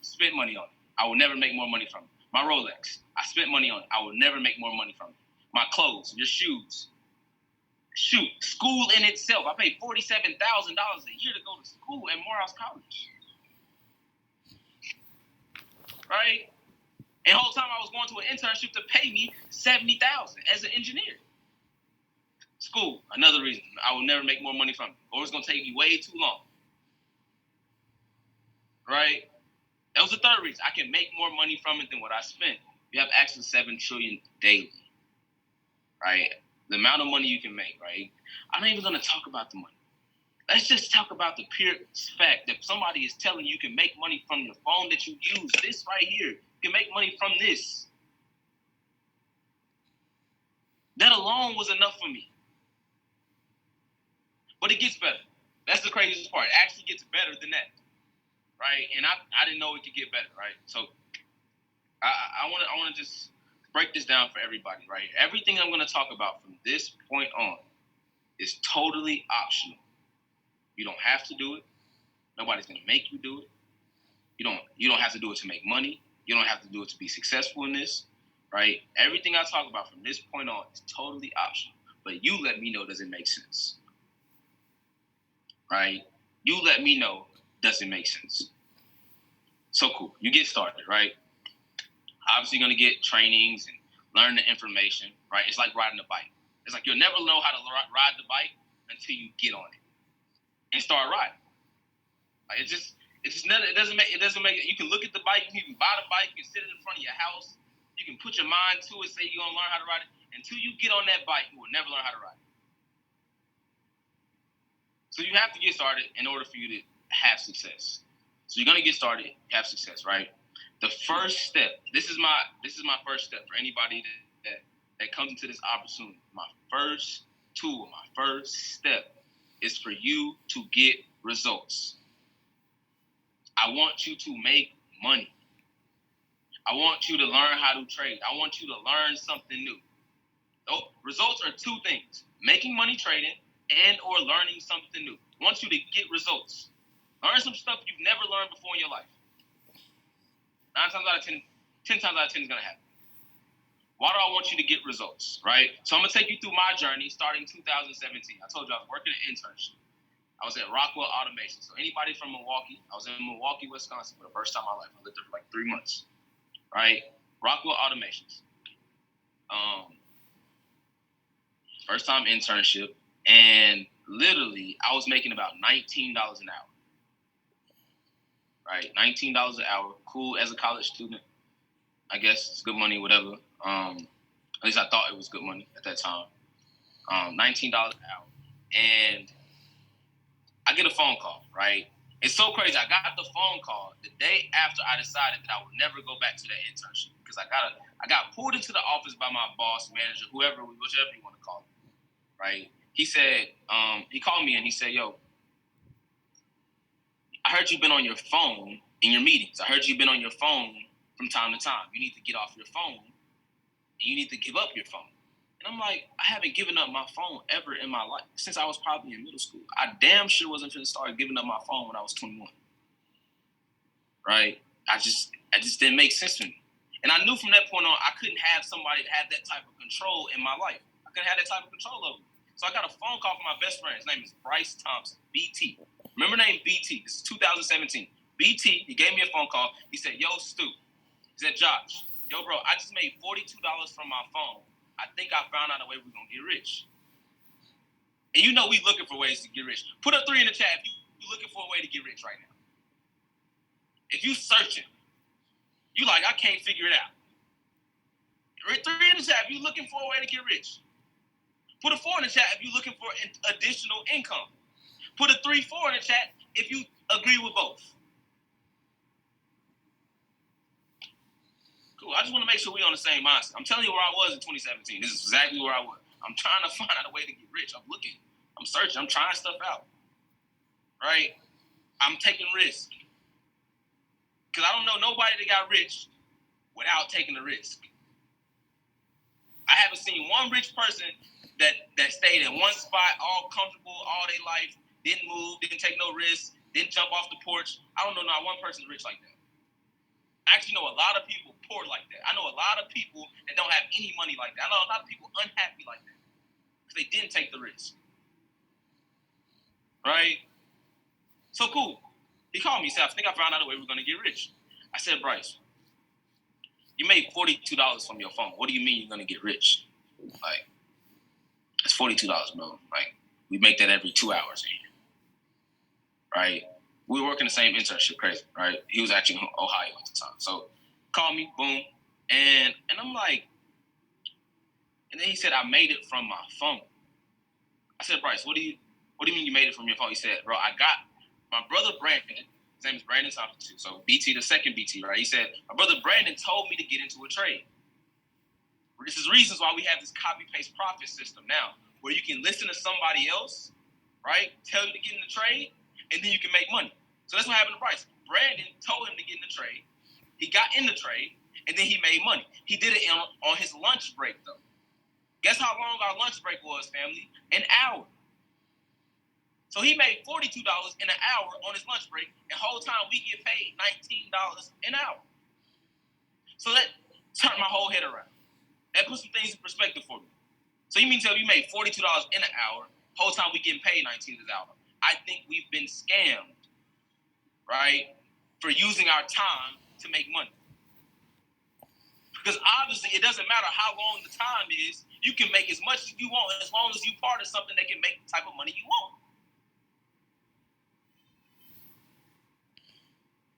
[SPEAKER 2] spent money on it. I will never make more money from it. My Rolex, I spent money on it. I will never make more money from it. My clothes, your shoes. Shoot, school in itself. I paid $47,000 a year to go to school at Morehouse College. Right? And the whole time I was going to an internship to pay me $70,000 as an engineer. School, another reason. I will never make more money from it. Or it's going to take me way too long. Right? That was the third reason. I can make more money from it than what I spent. You have access to $7 trillion daily. Right? The amount of money you can make, right? I'm not even going to talk about the money. Let's just talk about the pure fact that somebody is telling you can make money from your phone that you use. This right here, you can make money from this. That alone was enough for me. But it gets better. That's the craziest part. It actually gets better than that, right? And I didn't know it could get better, right? So I want to just break this down for everybody, right? Everything I'm going to talk about from this point on is totally optional. You don't have to do it. Nobody's going to make you do it. You don't have to do it to make money. You don't have to do it to be successful in this, right? Everything I talk about from this point on is totally optional. But you let me know, does it make sense? Right? You let me know, does it make sense? So cool. You get started, right? Obviously going to get trainings and learn the information, right? It's like riding a bike. It's like you'll never know how to ride the bike until you get on it and start riding. Like it doesn't make it. You can look at the bike, you can buy the bike, you can sit it in front of your house, you can put your mind to it, say you're gonna learn how to ride it. Until you get on that bike, you will never learn how to ride it. So you have to get started in order for you to have success. So you're gonna get started, have success, right? The first step. This is my first step for anybody that comes into this opportunity. My first tool, my first step is for you to get results. I want you to make money. I want you to learn how to trade. I want you to learn something new. Results are two things: making money trading and or learning something new. I want you to get results. Learn some stuff you've never learned before in your life. 10 times out of 10 is going to happen. Why do I want you to get results, right? So I'm going to take you through my journey starting 2017. I told you I was working an internship. I was at Rockwell Automation. So anybody from Milwaukee, I was in Milwaukee, Wisconsin for the first time in my life. I lived there for like 3 months, right? Rockwell Automations. First time internship. And literally, I was making about $19 an hour. Right? $19 an hour. Cool as a college student. I guess it's good money, whatever. At least I thought it was good money at that time. $19 an hour. And I get a phone call, right? It's so crazy. I got the phone call the day after I decided that I would never go back to that internship because I got pulled into the office by my boss, manager, whichever you want to call it, right? He said, he called me and he said, yo, I heard you've been on your phone in your meetings. I heard you've been on your phone from time to time. You need to get off your phone and you need to give up your phone. And I'm like, I haven't given up my phone ever in my life since I was probably in middle school. I damn sure wasn't going to start giving up my phone when I was 21. Right? I just didn't make sense to me. And I knew from that point on, I couldn't have somebody that had that type of control in my life. I couldn't have that type of control over me. So I got a phone call from my best friend. His name is Bryce Thompson, BT. Remember the name BT? This is 2017. BT, he gave me a phone call. He said, yo, Stu. He said, Josh, yo, bro, I just made $42 from my phone. I think I found out a way we're going to get rich. And you know we looking for ways to get rich. Put a 3 in the chat if you're looking for a way to get rich right now. If you searching, you like, I can't figure it out. 3 in the chat if you're looking for a way to get rich. Put a 4 in the chat if you're looking for additional income. Put a 3, 4 in the chat if you agree with both. Cool. I just want to make sure we're on the same mindset. I'm telling you where I was in 2017. This is exactly where I was. I'm trying to find out a way to get rich. I'm looking. I'm searching. I'm trying stuff out. Right? I'm taking risks. Because I don't know nobody that got rich without taking the risk. I haven't seen one rich person that stayed in one spot, all comfortable all their life, didn't move, didn't take no risks, didn't jump off the porch. I don't know not one person rich like that. I actually know a lot of people poor like that. I know a lot of people that don't have any money like that. I know a lot of people unhappy like that because they didn't take the risk. Right? So cool. He called me. He said, I think I found out a way we're going to get rich. I said, Bryce, you made $42 from your phone. What do you mean you're going to get rich? Like, it's $42, bro. Like, we make that every 2 hours in here. Right? We were working the same internship, crazy, right? He was actually in Ohio at the time. So, called me, boom. And I'm like, and then he said, I made it from my phone. I said, Bryce, what do you mean you made it from your phone? He said, bro, I got my brother Brandon. His name is Brandon Thompson. So BT, the second BT, right? He said, my brother Brandon told me to get into a trade. This is reasons why we have this copy-paste profit system now, where you can listen to somebody else, right, tell you to get in the trade, and then you can make money. So that's what happened to Bryce. Brandon told him to get in the trade. He got in the trade, and then he made money. He did it on his lunch break, though. Guess how long our lunch break was, family? An hour. So he made $42 in an hour on his lunch break, and the whole time we get paid $19 an hour. So that turned my whole head around. That put some things in perspective for me. So you mean to tell me you made $42 in an hour, whole time we getting paid $19 an hour. I think we've been scammed, right, for using our time to make money. Because obviously it doesn't matter how long the time is, you can make as much as you want as long as you're part of something that can make the type of money you want.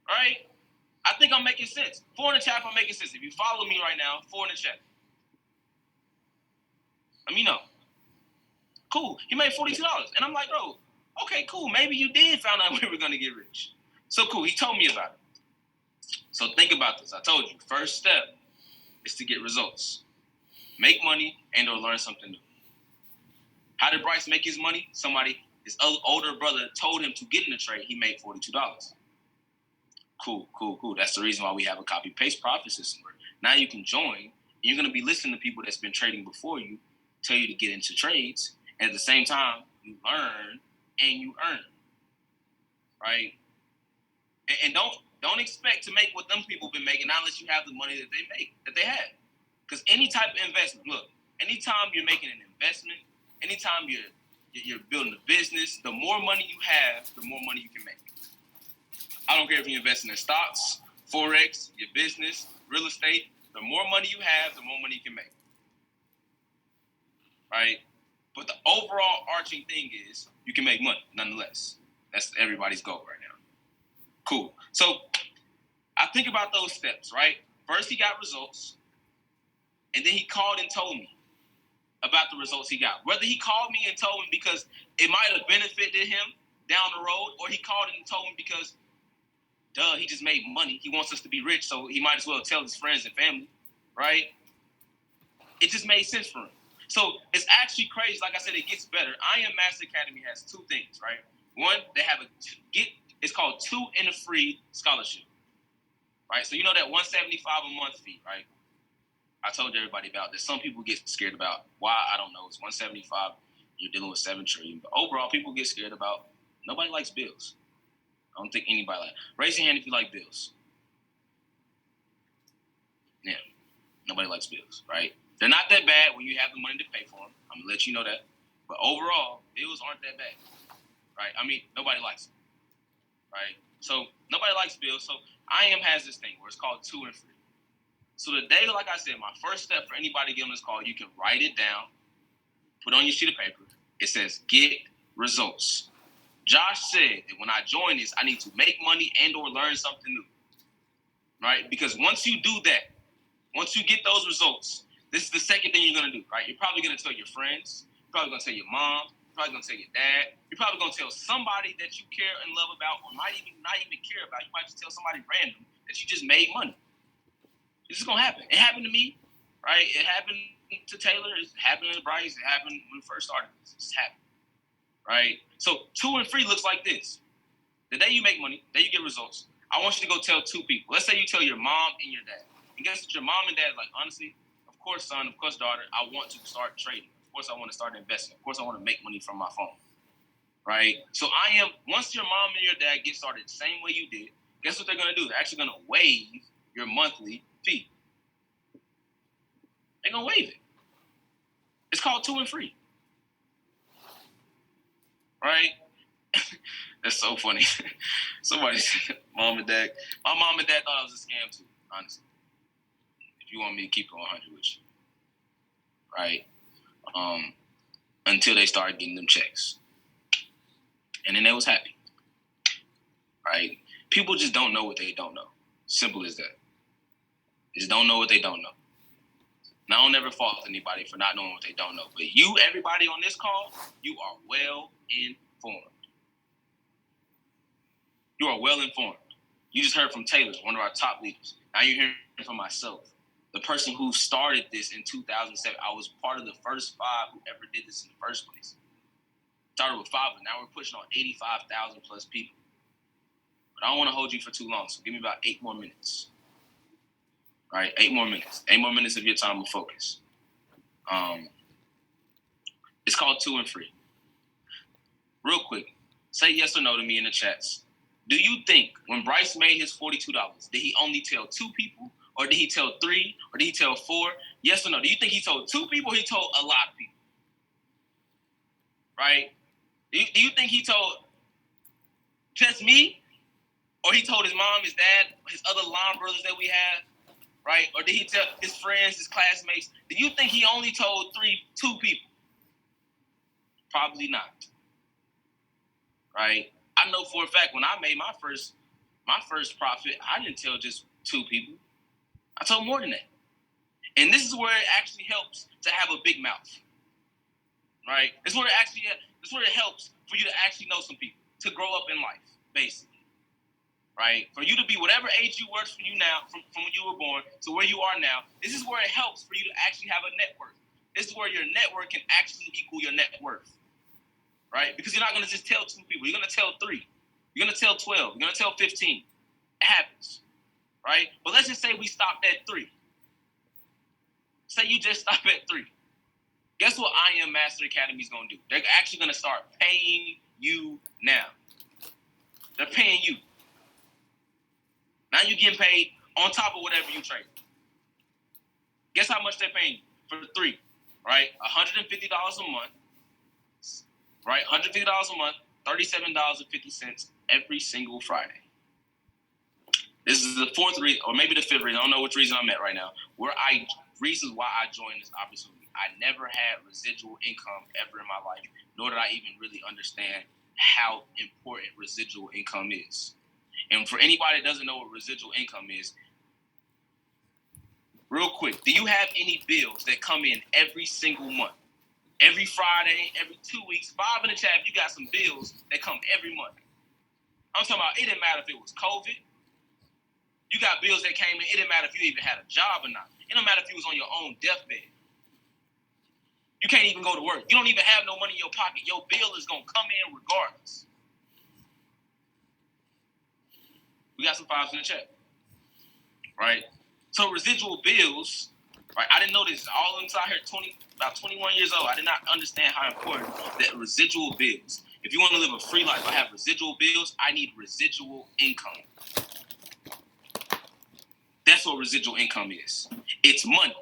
[SPEAKER 2] Right? I think I'm making sense. 4 in the chat, I'm making sense. If you follow me right now, 4 in the chat. Let me know. Cool. He made $42. And I'm like, bro, okay, cool. Maybe you did find out we were going to get rich. So cool. He told me about it. So think about this. I told you, first step is to get results. Make money and or learn something new. How did Bryce make his money? His older brother told him to get in the trade. He made $42. Cool. That's the reason why we have a copy-paste profit system. Now you can join. You're going to be listening to people that's been trading before you, tell you to get into trades. And at the same time, you learn and you earn. Right? And don't expect to make what them people been making unless you have the money that they have. Because any type of investment, look, anytime you're making an investment, anytime you're building a business, the more money you have, the more money you can make. I don't care if you're investing in stocks, Forex, your business, real estate. The more money you have, the more money you can make. Right? But the overall arching thing is you can make money nonetheless. That's everybody's goal right now. Cool. So I think about those steps, right? First, he got results. And then he called and told me about the results he got. Whether he called me and told me because it might have benefited him down the road, or he called and told me because, he just made money. He wants us to be rich, so he might as well tell his friends and family, right? It just made sense for him. So it's actually crazy. Like I said, it gets better. I Am Master Academy has 2 things, right? One, they have it's called 2 in a free scholarship, right? So you know that $175 a month fee, right? I told everybody about this. Some people get scared about why, I don't know. It's $175. You're dealing with $7 trillion. But overall, people get scared about, nobody likes bills. I don't think anybody likes. Raise your hand if you like bills. Yeah, nobody likes bills, right? They're not that bad when you have the money to pay for them. I'm going to let you know that. But overall, bills aren't that bad, right? I mean, nobody likes them, right? So nobody likes bills. So I Am has this thing where it's called 2 and free. So today, like I said, my first step for anybody getting on this call, you can write it down, put it on your sheet of paper. It says, get results. Josh said that when I join this, I need to make money and or learn something new, right? Because once you do that, once you get those results, this is the second thing you're going to do, right? You're probably going to tell your friends. You're probably going to tell your mom. You're probably going to tell your dad. You're probably going to tell somebody that you care and love about or might even not even care about. You might just tell somebody random that you just made money. It's just going to happen. It happened to me, right? It happened to Taylor. It happened to Bryce. It happened when we first started. It just happened, right? So 2 and free looks like this. The day you make money, the day you get results, I want you to go tell 2 people. Let's say you tell your mom and your dad. And guess what? Your mom and dad like, honestly, of course, son, of course, daughter, I want to start trading. Of course, I want to start investing. Of course, I want to make money from my phone. Right? So once your mom and your dad get started the same way you did, guess what they're going to do? They're actually going to waive your monthly fee. They're going to waive it. It's called 2 and free. Right? That's so funny. Somebody said, my mom and dad thought it was a scam too, honestly. If you want me to keep it 100 with you. Right? Until they started getting them checks. And then they was happy. Right? People just don't know what they don't know. Simple as that. Just don't know what they don't know. Now, I don't ever fault anybody for not knowing what they don't know. But you, everybody on this call, you are well informed. You are well informed. You just heard from Taylor, one of our top leaders. Now you're hearing from myself, the person who started this in 2007. I was part of the first 5 who ever did this in the first place. Started with 5, but now we're pushing on 85,000 plus people. But I don't want to hold you for too long, so give me about 8 more minutes. All right, 8 more minutes. 8 more minutes of your time of focus. It's called 2 and free. Real quick, say yes or no to me in the chats. Do you think when Bryce made his $42, did he only tell 2 people? Or did he tell 3? Or did he tell 4? Yes or no? Do you think he told 2 people or he told a lot of people? Right? Do you think he told just me? Or he told his mom, his dad, his other line brothers that we have? Right? Or did he tell his friends, his classmates? Do you think he only told 2 people? Probably not. Right? I know for a fact when I made my first profit, I didn't tell just 2 people. I told more than that. And this is where it actually helps to have a big mouth. Right? It's where it helps for you to actually know some people, to grow up in life, basically. Right? For you to be whatever age you were for you now, from when you were born to where you are now, this is where it helps for you to actually have a network. This is where your network can actually equal your net worth. Right? Because you're not going to just tell 2 people. You're going to tell 3. You're going to tell 12. You're going to tell 15. It happens. Right? But let's just say we stopped at 3. Say you just stop at 3. Guess what I Am Master Academy is going to do? They're actually going to start paying you now. They're paying you. Now you're getting paid on top of whatever you trade. Guess how much they're paying you for 3, right? $150 a month, right? $150 a month, $37.50 every single Friday. This is the 4th reason, or maybe the 5th reason. I don't know which reason I'm at right now. Reasons why I joined this opportunity. I never had residual income ever in my life, nor did I even really understand how important residual income is. And for anybody that doesn't know what residual income is, real quick, do you have any bills that come in every single month? Every Friday, every 2 weeks, 5 in the chat, you got some bills that come every month. I'm talking about it didn't matter if it was COVID. You got bills that came in. It didn't matter if you even had a job or not. It don't matter if you was on your own deathbed. You can't even go to work. You don't even have no money in your pocket. Your bill is going to come in regardless. We got some 5s in the chat. Right? So residual bills, right? I didn't know this. All inside here, about 21 years old. I did not understand how important that residual bills. If you want to live a free life, I have residual bills. I need residual income. That's what residual income is. It's money,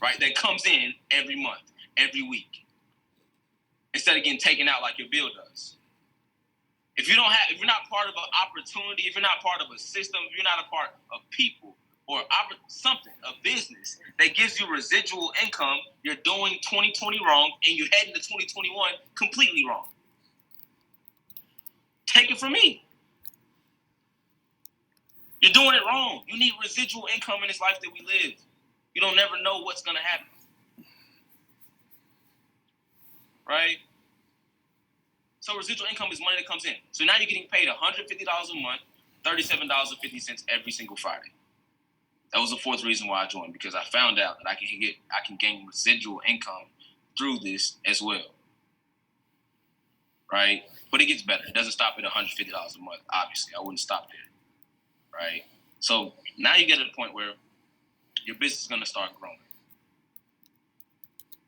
[SPEAKER 2] right? That comes in every month, every week, instead of getting taken out like your bill does. If you're not part of an opportunity, if you're not part of a system, if you're not a part of people or something, a business that gives you residual income, you're doing 2020 wrong and you're heading to 2021 completely wrong. Take it from me. You're doing it wrong. You need residual income in this life that we live. You don't never know what's going to happen. Right? So residual income is money that comes in. So now you're getting paid $150 a month, $37.50 every single Friday. That was the 4th reason why I joined, because I found out that I can gain residual income through this as well. Right? But it gets better. It doesn't stop at $150 a month. Obviously, I wouldn't stop there. right? So now you get to the point where your business is going to start growing.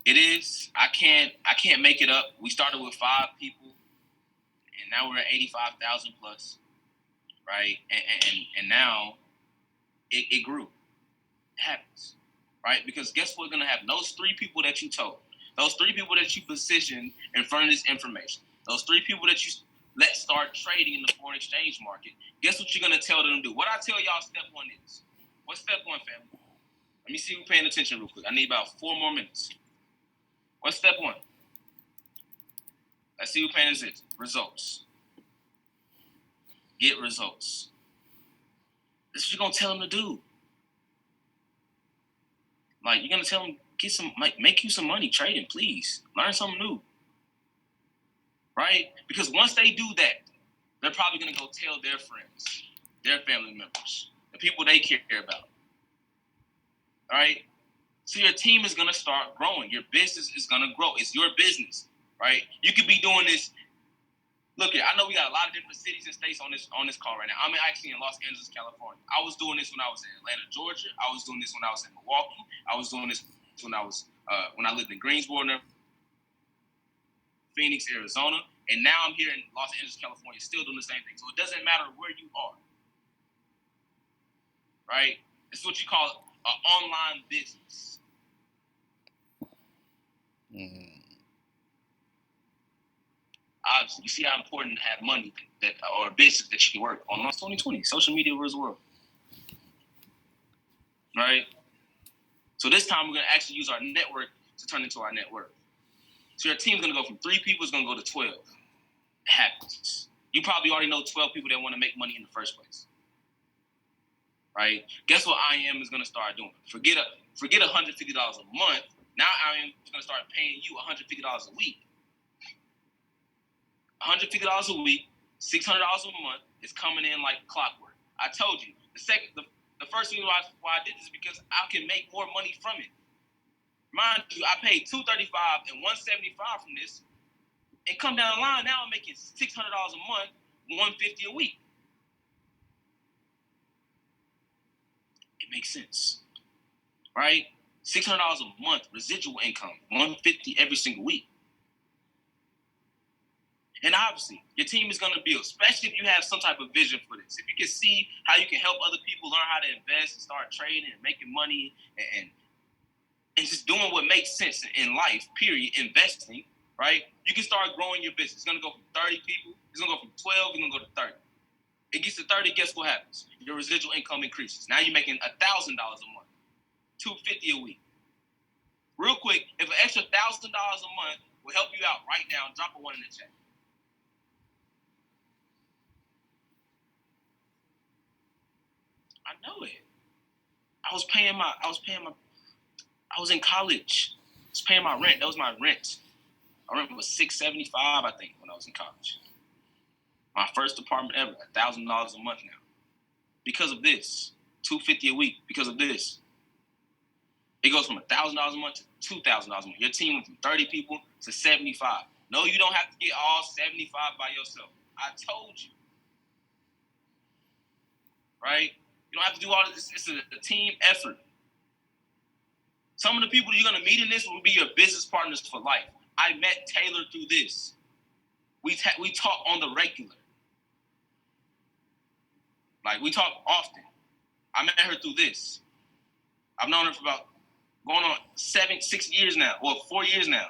[SPEAKER 2] It is. I can't make it up. We started with 5 people, and now we're at 85,000 plus, right? And now it grew. It happens, right? Because guess what? We're gonna have those 3 people that you told, those 3 people that you positioned in front of this information, those 3 people that you let start trading in the foreign exchange market. Guess what you're gonna tell them to do? What I tell y'all, step 1 is. What's step 1, family? Let me see who's paying attention real quick. I need about 4 more minutes. What's step 1? Let's see who paying attention. Results. Get results. This is what you're gonna tell them to do. Like, you're gonna tell them, make you some money trading, please. Learn something new. Right? Because once they do that, they're probably gonna go tell their friends, their family members, the people they care about. All right? So your team is gonna start growing. Your business is gonna grow. It's your business, right? You could be doing this. Look here, I know we got a lot of different cities and states on this call right now. I'm actually in Los Angeles, California. I was doing this when I was in Atlanta, Georgia. I was doing this when I was in Milwaukee. I was doing this when I lived in Greensboro, Phoenix, Arizona, and now I'm here in Los Angeles, California, still doing the same thing. So it doesn't matter where you are, right? It's what you call an online business. Mm-hmm. Obviously, you see how important to have money or a business that you can work on. 2020, social media rules the world, right? So this time we're gonna actually use our network to turn into our net worth. So your team's gonna go from 3 people, it's gonna go to 12. It happens. You probably already know 12 people that want to make money in the first place, right? Guess what IM is gonna start doing? Forget $150 a month. Now IM is gonna start paying you $150 a week. $150 a week, $600 a month is coming in like clockwork. I told you. The first reason why I did this is because I can make more money from it. Mind you, I paid $235 and $175 from this, and come down the line, now I'm making $600 a month, $150 a week. It makes sense, right? $600 a month residual income, $150 every single week. And obviously, your team is going to build, especially if you have some type of vision for this. If you can see how you can help other people learn how to invest and start trading and making money and just doing what makes sense in life, period, investing, right? You can start growing your business. It's going to go from 30 people. It's going to go from 12. It's going to go to 30. It gets to 30, guess what happens? Your residual income increases. Now you're making $1,000 a month, $250 a week. Real quick, if an extra $1,000 a month will help you out right now, drop a 1 in the chat. I know it. I was in college. I was paying my rent. That was my rent. My rent was $675, I think, when I was in college. My first apartment ever, $1,000 a month now. Because of this. $250 a week because of this. It goes from $1,000 a month to $2,000 a month. Your team went from 30 people to 75. No, you don't have to get all 75 by yourself. I told you. Right? You don't have to do all this. It's a team effort. Some of the people you're going to meet in this will be your business partners for life. I met Taylor through this. We talk on the regular. Like, we talk often. I met her through this. I've known her for about going on 6 years now, or 4 years now.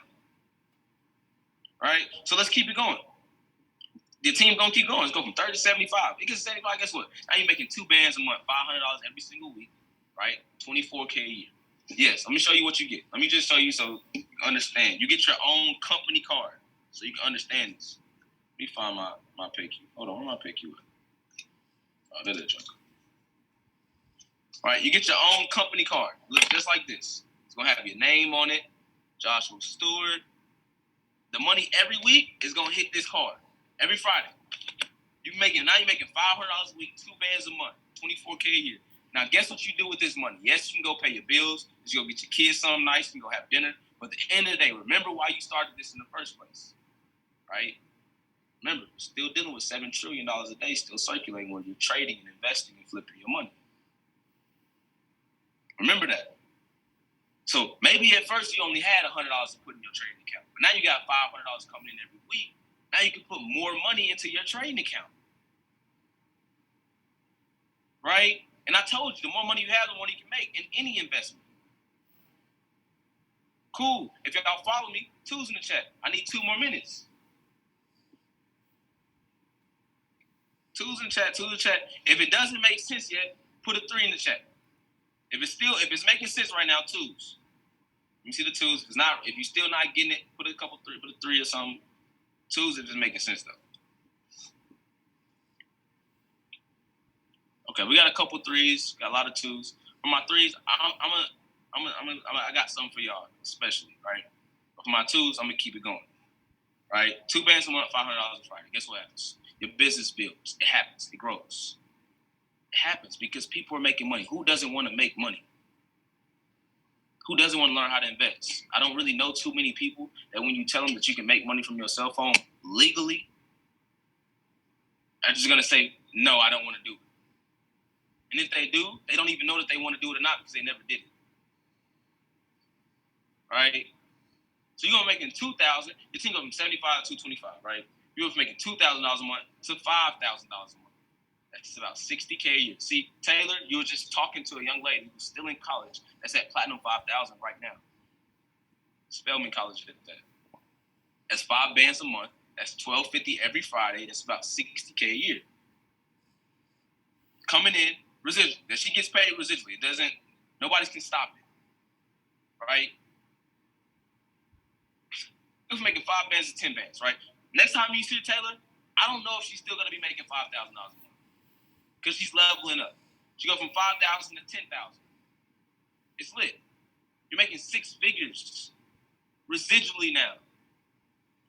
[SPEAKER 2] Right? So let's keep it going. The team gonna keep going. Let's go from 30 to 75. It gets to 75, guess what? Now you're making 2 bands a month, $500 every single week, right? $24K a year. Yes, let me show you what you get. Let me just show you so you can understand. You get your own company card so you can understand this. Let me find my PayQ. Hold on, where my PayQ at? Oh, there's a junk. All right, you get your own company card. Look just like this. It's gonna have your name on it, Joshua Stewart. The money every week is gonna hit this card every Friday. You're making $500 a week, 2 bands a month, $24K a year. Now, guess what you do with this money? Yes, you can go pay your bills. You can go get your kids something nice. You can go have dinner. But at the end of the day, remember why you started this in the first place, right? Remember, we're still dealing with $7 trillion a day still circulating when you're trading and investing and flipping your money. Remember that. So maybe at first you only had $100 to put in your trading account, but now you got $500 coming in every week. Now you can put more money into your trading account, right? And I told you, the more money you have, the more you can make in any investment. Cool. If y'all follow me, 2's in the chat. I need 2 more minutes. 2's in the chat, 2's in the chat. If it doesn't make sense yet, put a 3 in the chat. If it's making sense right now, 2's. Let me see the 2's. If you're still not getting it, put a 3 or something. 2's if it's making sense though. Okay, we got a couple 3's, got a lot of 2's. For my 3's, I got something for y'all, especially, right? But for my 2's, I'm gonna keep it going, right? 2 bands a month, $500 a Friday. Guess what happens? Your business builds. It happens. It grows. It happens because people are making money. Who doesn't want to make money? Who doesn't want to learn how to invest? I don't really know too many people that when you tell them that you can make money from your cell phone legally, are just gonna say, no, I don't want to do it. And if they do, they don't even know that they want to do it or not because they never did it. Right? So you're gonna making $2,000, your team goes from 75 to 225, right? You're making $2,000 a month to $5,000 a month. That's about $60K a year. See, Taylor, you were just talking to a young lady who's still in college that's at Platinum 5,000 right now. Spelman College did that. That's 5 bands a month. That's $1,250 every Friday. That's about $60K a year. Coming in, residual. That she gets paid residually. Nobody can stop it. Right? If making 5 bands to 10 bands, right? Next time you see Taylor, I don't know if she's still gonna be making $5,000 a month. Because she's leveling up. She go from 5,000 to 10,000. It's lit. You're making 6 figures residually now.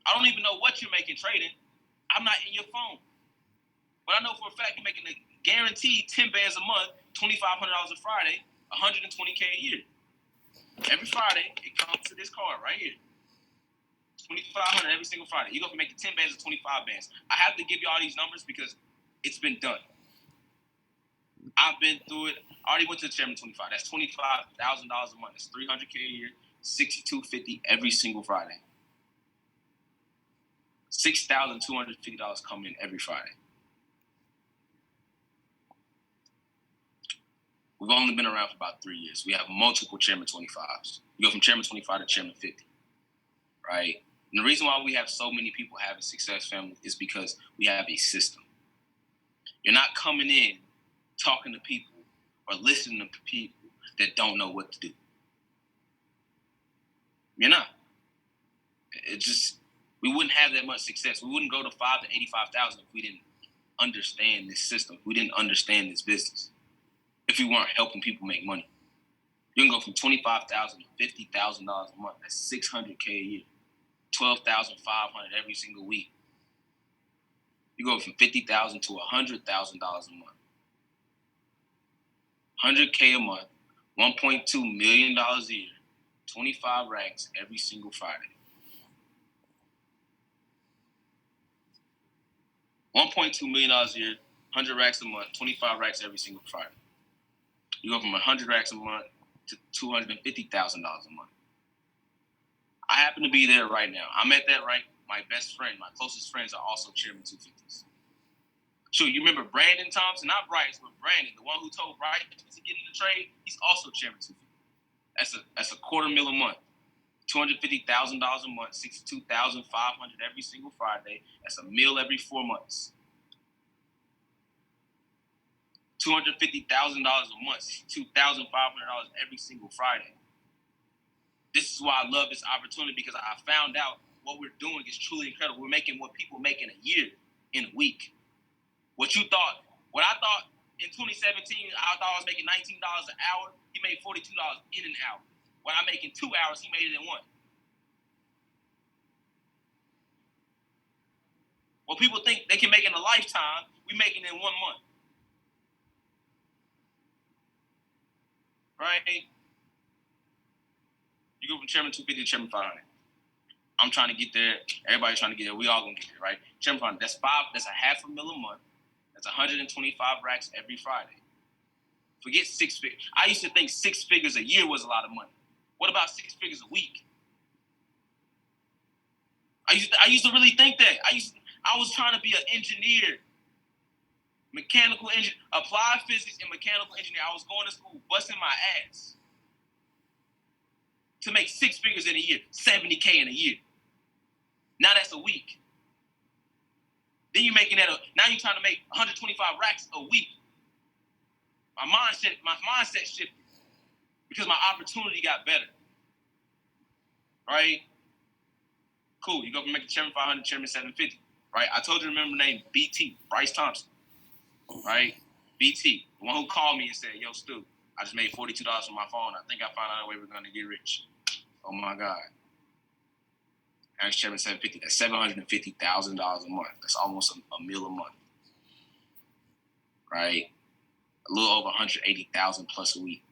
[SPEAKER 2] I don't even know what you're making trading. I'm not in your phone. But I know for a fact you're making a guaranteed 10 bands a month, $2,500 a Friday, $120K a year. Every Friday, it comes to this card right here. $2,500 every single Friday. You go from making 10 bands to 25 bands. I have to give you all these numbers because it's been done. I've been through it. I already went to the Chairman 25. That's $25,000 a month. That's $300K a year, $6,250 every single Friday. $6,250 coming in every Friday. We've only been around for about 3 years. We have multiple Chairman 25s. You go from Chairman 25 to Chairman 50, right? And the reason why we have so many people having success, family, is because we have a system. You're not coming in talking to people or listening to people that don't know what to do. You're not. We wouldn't have that much success. We wouldn't go to 5 to 85,000 if we didn't understand this system. If we didn't understand this business. If we weren't helping people make money. You can go from $25,000 to $50,000 a month. That's $600K a year. $12,500 every single week. You go from $50,000 to $100,000 a month. $100K a month, $1.2 million a year, 25 racks every single Friday. $1.2 million a year, 100 racks a month, 25 racks every single Friday. You go from 100 racks a month to $250,000 a month. I happen to be there right now. I'm at that rank. My best friend, my closest friends are also Chairman 250s. Sure, you remember Brandon Thompson? Not Bryce, but Brandon, the one who told Bryce to get in the trade. He's also Chairman 250. That's a $250,000 a month. $250,000 a month, $62,500 every single Friday. That's a meal every 4 months. $250,000 a month, $2,500 every single Friday. This is why I love this opportunity, because I found out what we're doing is truly incredible. We're making what people make in a year, in a week. What I thought in 2017, I thought I was making $19 an hour. He made $42 in an hour. What I make in 2 hours, he made it in 1. What people think they can make in a lifetime, we making it in 1 month. Right? You go from Chairman 250 to Chairman 500. I'm trying to get there. Everybody's trying to get there. We all gonna get there, right? Chairman Fund, that's $500,000 a month. That's 125 racks every Friday. Forget 6 figures. I used to think 6 figures a year was a lot of money. What about 6 figures a week? I used to really think that. I was trying to be an engineer, mechanical engineer, applied physics and mechanical engineer. I was going to school, busting my ass to make 6 figures in a year, $70K in a year. Now that's a week. Then you're making that now you're trying to make 125 racks a week. My mindset shifted because my opportunity got better. Right? Cool. You go from making chairman 500, chairman 750. Right? I told you to remember the name BT, Bryce Thompson. Right? BT, the one who called me and said, yo, Stu, I just made $42 from my phone. I think I found out a way we're going to get rich. Oh, my God. Average chairman 750. That's $750,000 a month. That's almost a mil a month. Right? A little over 180,000 plus a week.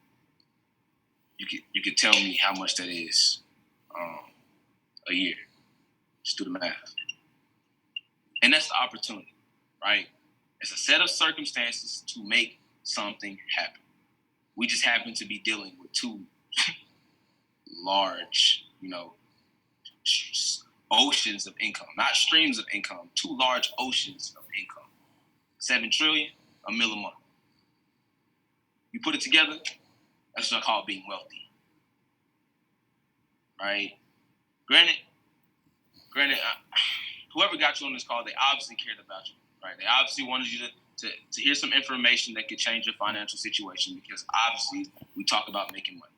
[SPEAKER 2] You could tell me how much that is a year. Just do the math. And that's the opportunity, right? It's a set of circumstances to make something happen. We just happen to be dealing with two large, oceans of income, not streams of income, two large oceans of income. 7 trillion, a mil a month. You put it together, that's what I call being wealthy. Right? Granted, whoever got you on this call, they obviously cared about you, right? They obviously wanted you to hear some information that could change your financial situation because obviously we talk about making money,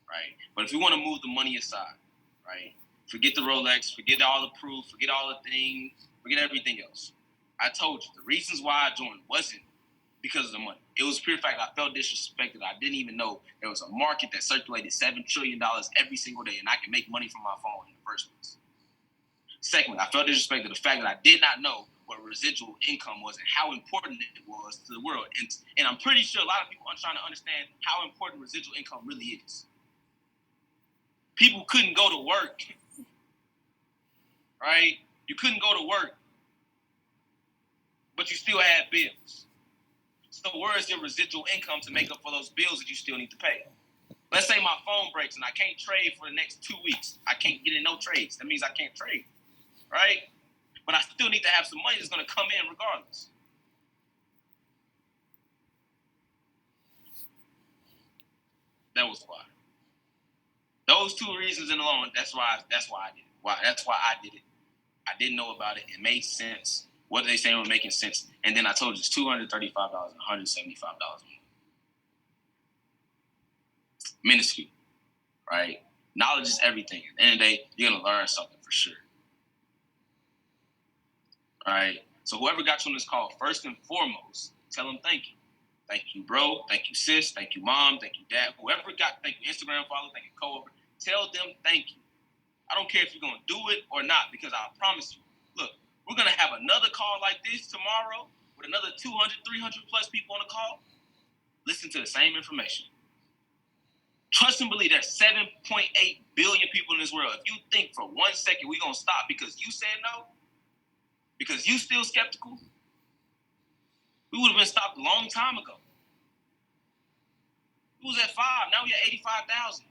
[SPEAKER 2] right? But if you want to move the money aside, right? Forget the Rolex, forget all the proof, forget all the things, forget everything else. I told you, the reasons why I joined wasn't because of the money. It was pure fact I felt disrespected. I didn't even know there was a market that circulated $7 trillion every single day and I can make money from my phone in the first place. Secondly, I felt disrespected the fact that I did not know what residual income was and how important it was to the world. And I'm pretty sure a lot of people are trying to understand how important residual income really is. People couldn't go to work, right? You couldn't go to work, but you still had bills. So where is your residual income to make up for those bills that you still need to pay? Let's say my phone breaks and I can't trade for the next 2 weeks. I can't get in no trades. That means I can't trade, right? But I still need to have some money that's going to come in regardless. That was why. Those 2 reasons in alone, that's why I did it. That's why I did it. I didn't know about it. It made sense. What they saying was making sense. And then I told you it's $235 and $175 a month. Minuscule, right? Knowledge is everything. At the end of the day, you're going to learn something for sure. All right? So whoever got you on this call, first and foremost, tell them thank you. Thank you, bro. Thank you, sis. Thank you, mom. Thank you, dad. Thank you, Instagram follower. Thank you, coworker. Tell them thank you. I don't care if you're going to do it or not because I promise you, look, we're going to have another call like this tomorrow with another 200, 300 plus people on the call. Listen to the same information. Trust and believe there's 7.8 billion people in this world. If you think for 1 second we're going to stop because you said no, because you still skeptical, we would have been stopped a long time ago. We was at 5, now we're at 85,000.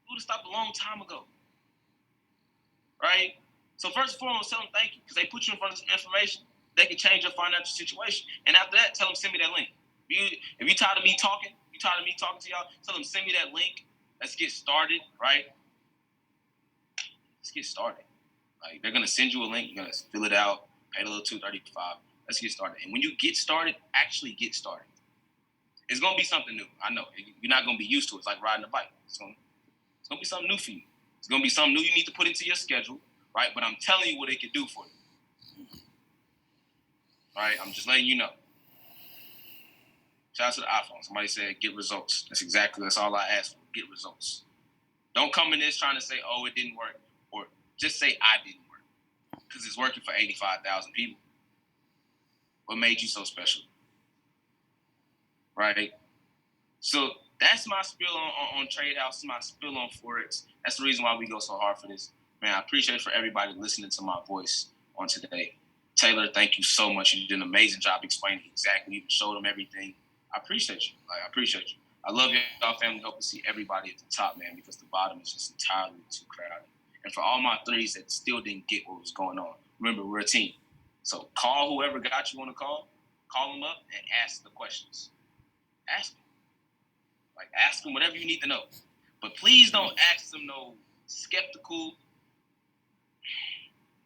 [SPEAKER 2] We would have stopped a long time ago. Right? So first and foremost, tell them thank you because they put you in front of some information that can change your financial situation. And after that, tell them send me that link. If you're tired of me talking, to y'all, tell them send me that link. Let's get started, right? Let's get started. Like they're gonna send you a link, you're gonna fill it out, pay a little $235. Let's get started. And when you get started, actually get started. It's gonna be something new. I know. You're not gonna be used to it. It's like riding a bike. It's gonna be something new for you. It's gonna be something new you need to put into your schedule, right? But I'm telling you what it can do for you. All right, I'm just letting you know. Shout out to the iPhone. Somebody said get results. That's all I asked for. Get results. Don't come in this trying to say, oh, it didn't work. Or just say I didn't work. Because it's working for 85,000 people. What made you so special? Right? So That's my spill on trade houses, my spill on Forex. That's the reason why we go so hard for this. Man, I appreciate for everybody listening to my voice on today. Taylor, thank you so much. You did an amazing job explaining exactly. You showed them everything. I appreciate you. I appreciate you. I love y'all family. Hope to see everybody at the top, man, because the bottom is just entirely too crowded. And for all my threes that still didn't get what was going on, remember, we're a team. So call whoever got you on the call them up, and ask the questions. Ask them. Like, ask them whatever you need to know. But please don't ask them no skeptical,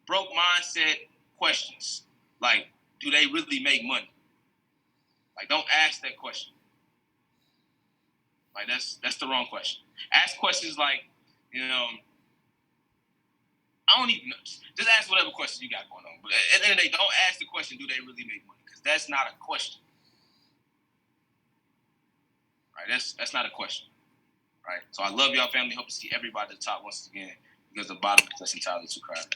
[SPEAKER 2] broke mindset questions. Like, do they really make money? Like, don't ask that question. Like, that's the wrong question. Ask questions like, I don't even know. Just ask whatever question you got going on. But at the end of the day, don't ask the question, do they really make money? Because that's not a question. Right? That's not a question. Right? So I love y'all family. Hope to see everybody at the top once again, because the bottom is just entirely too crowded.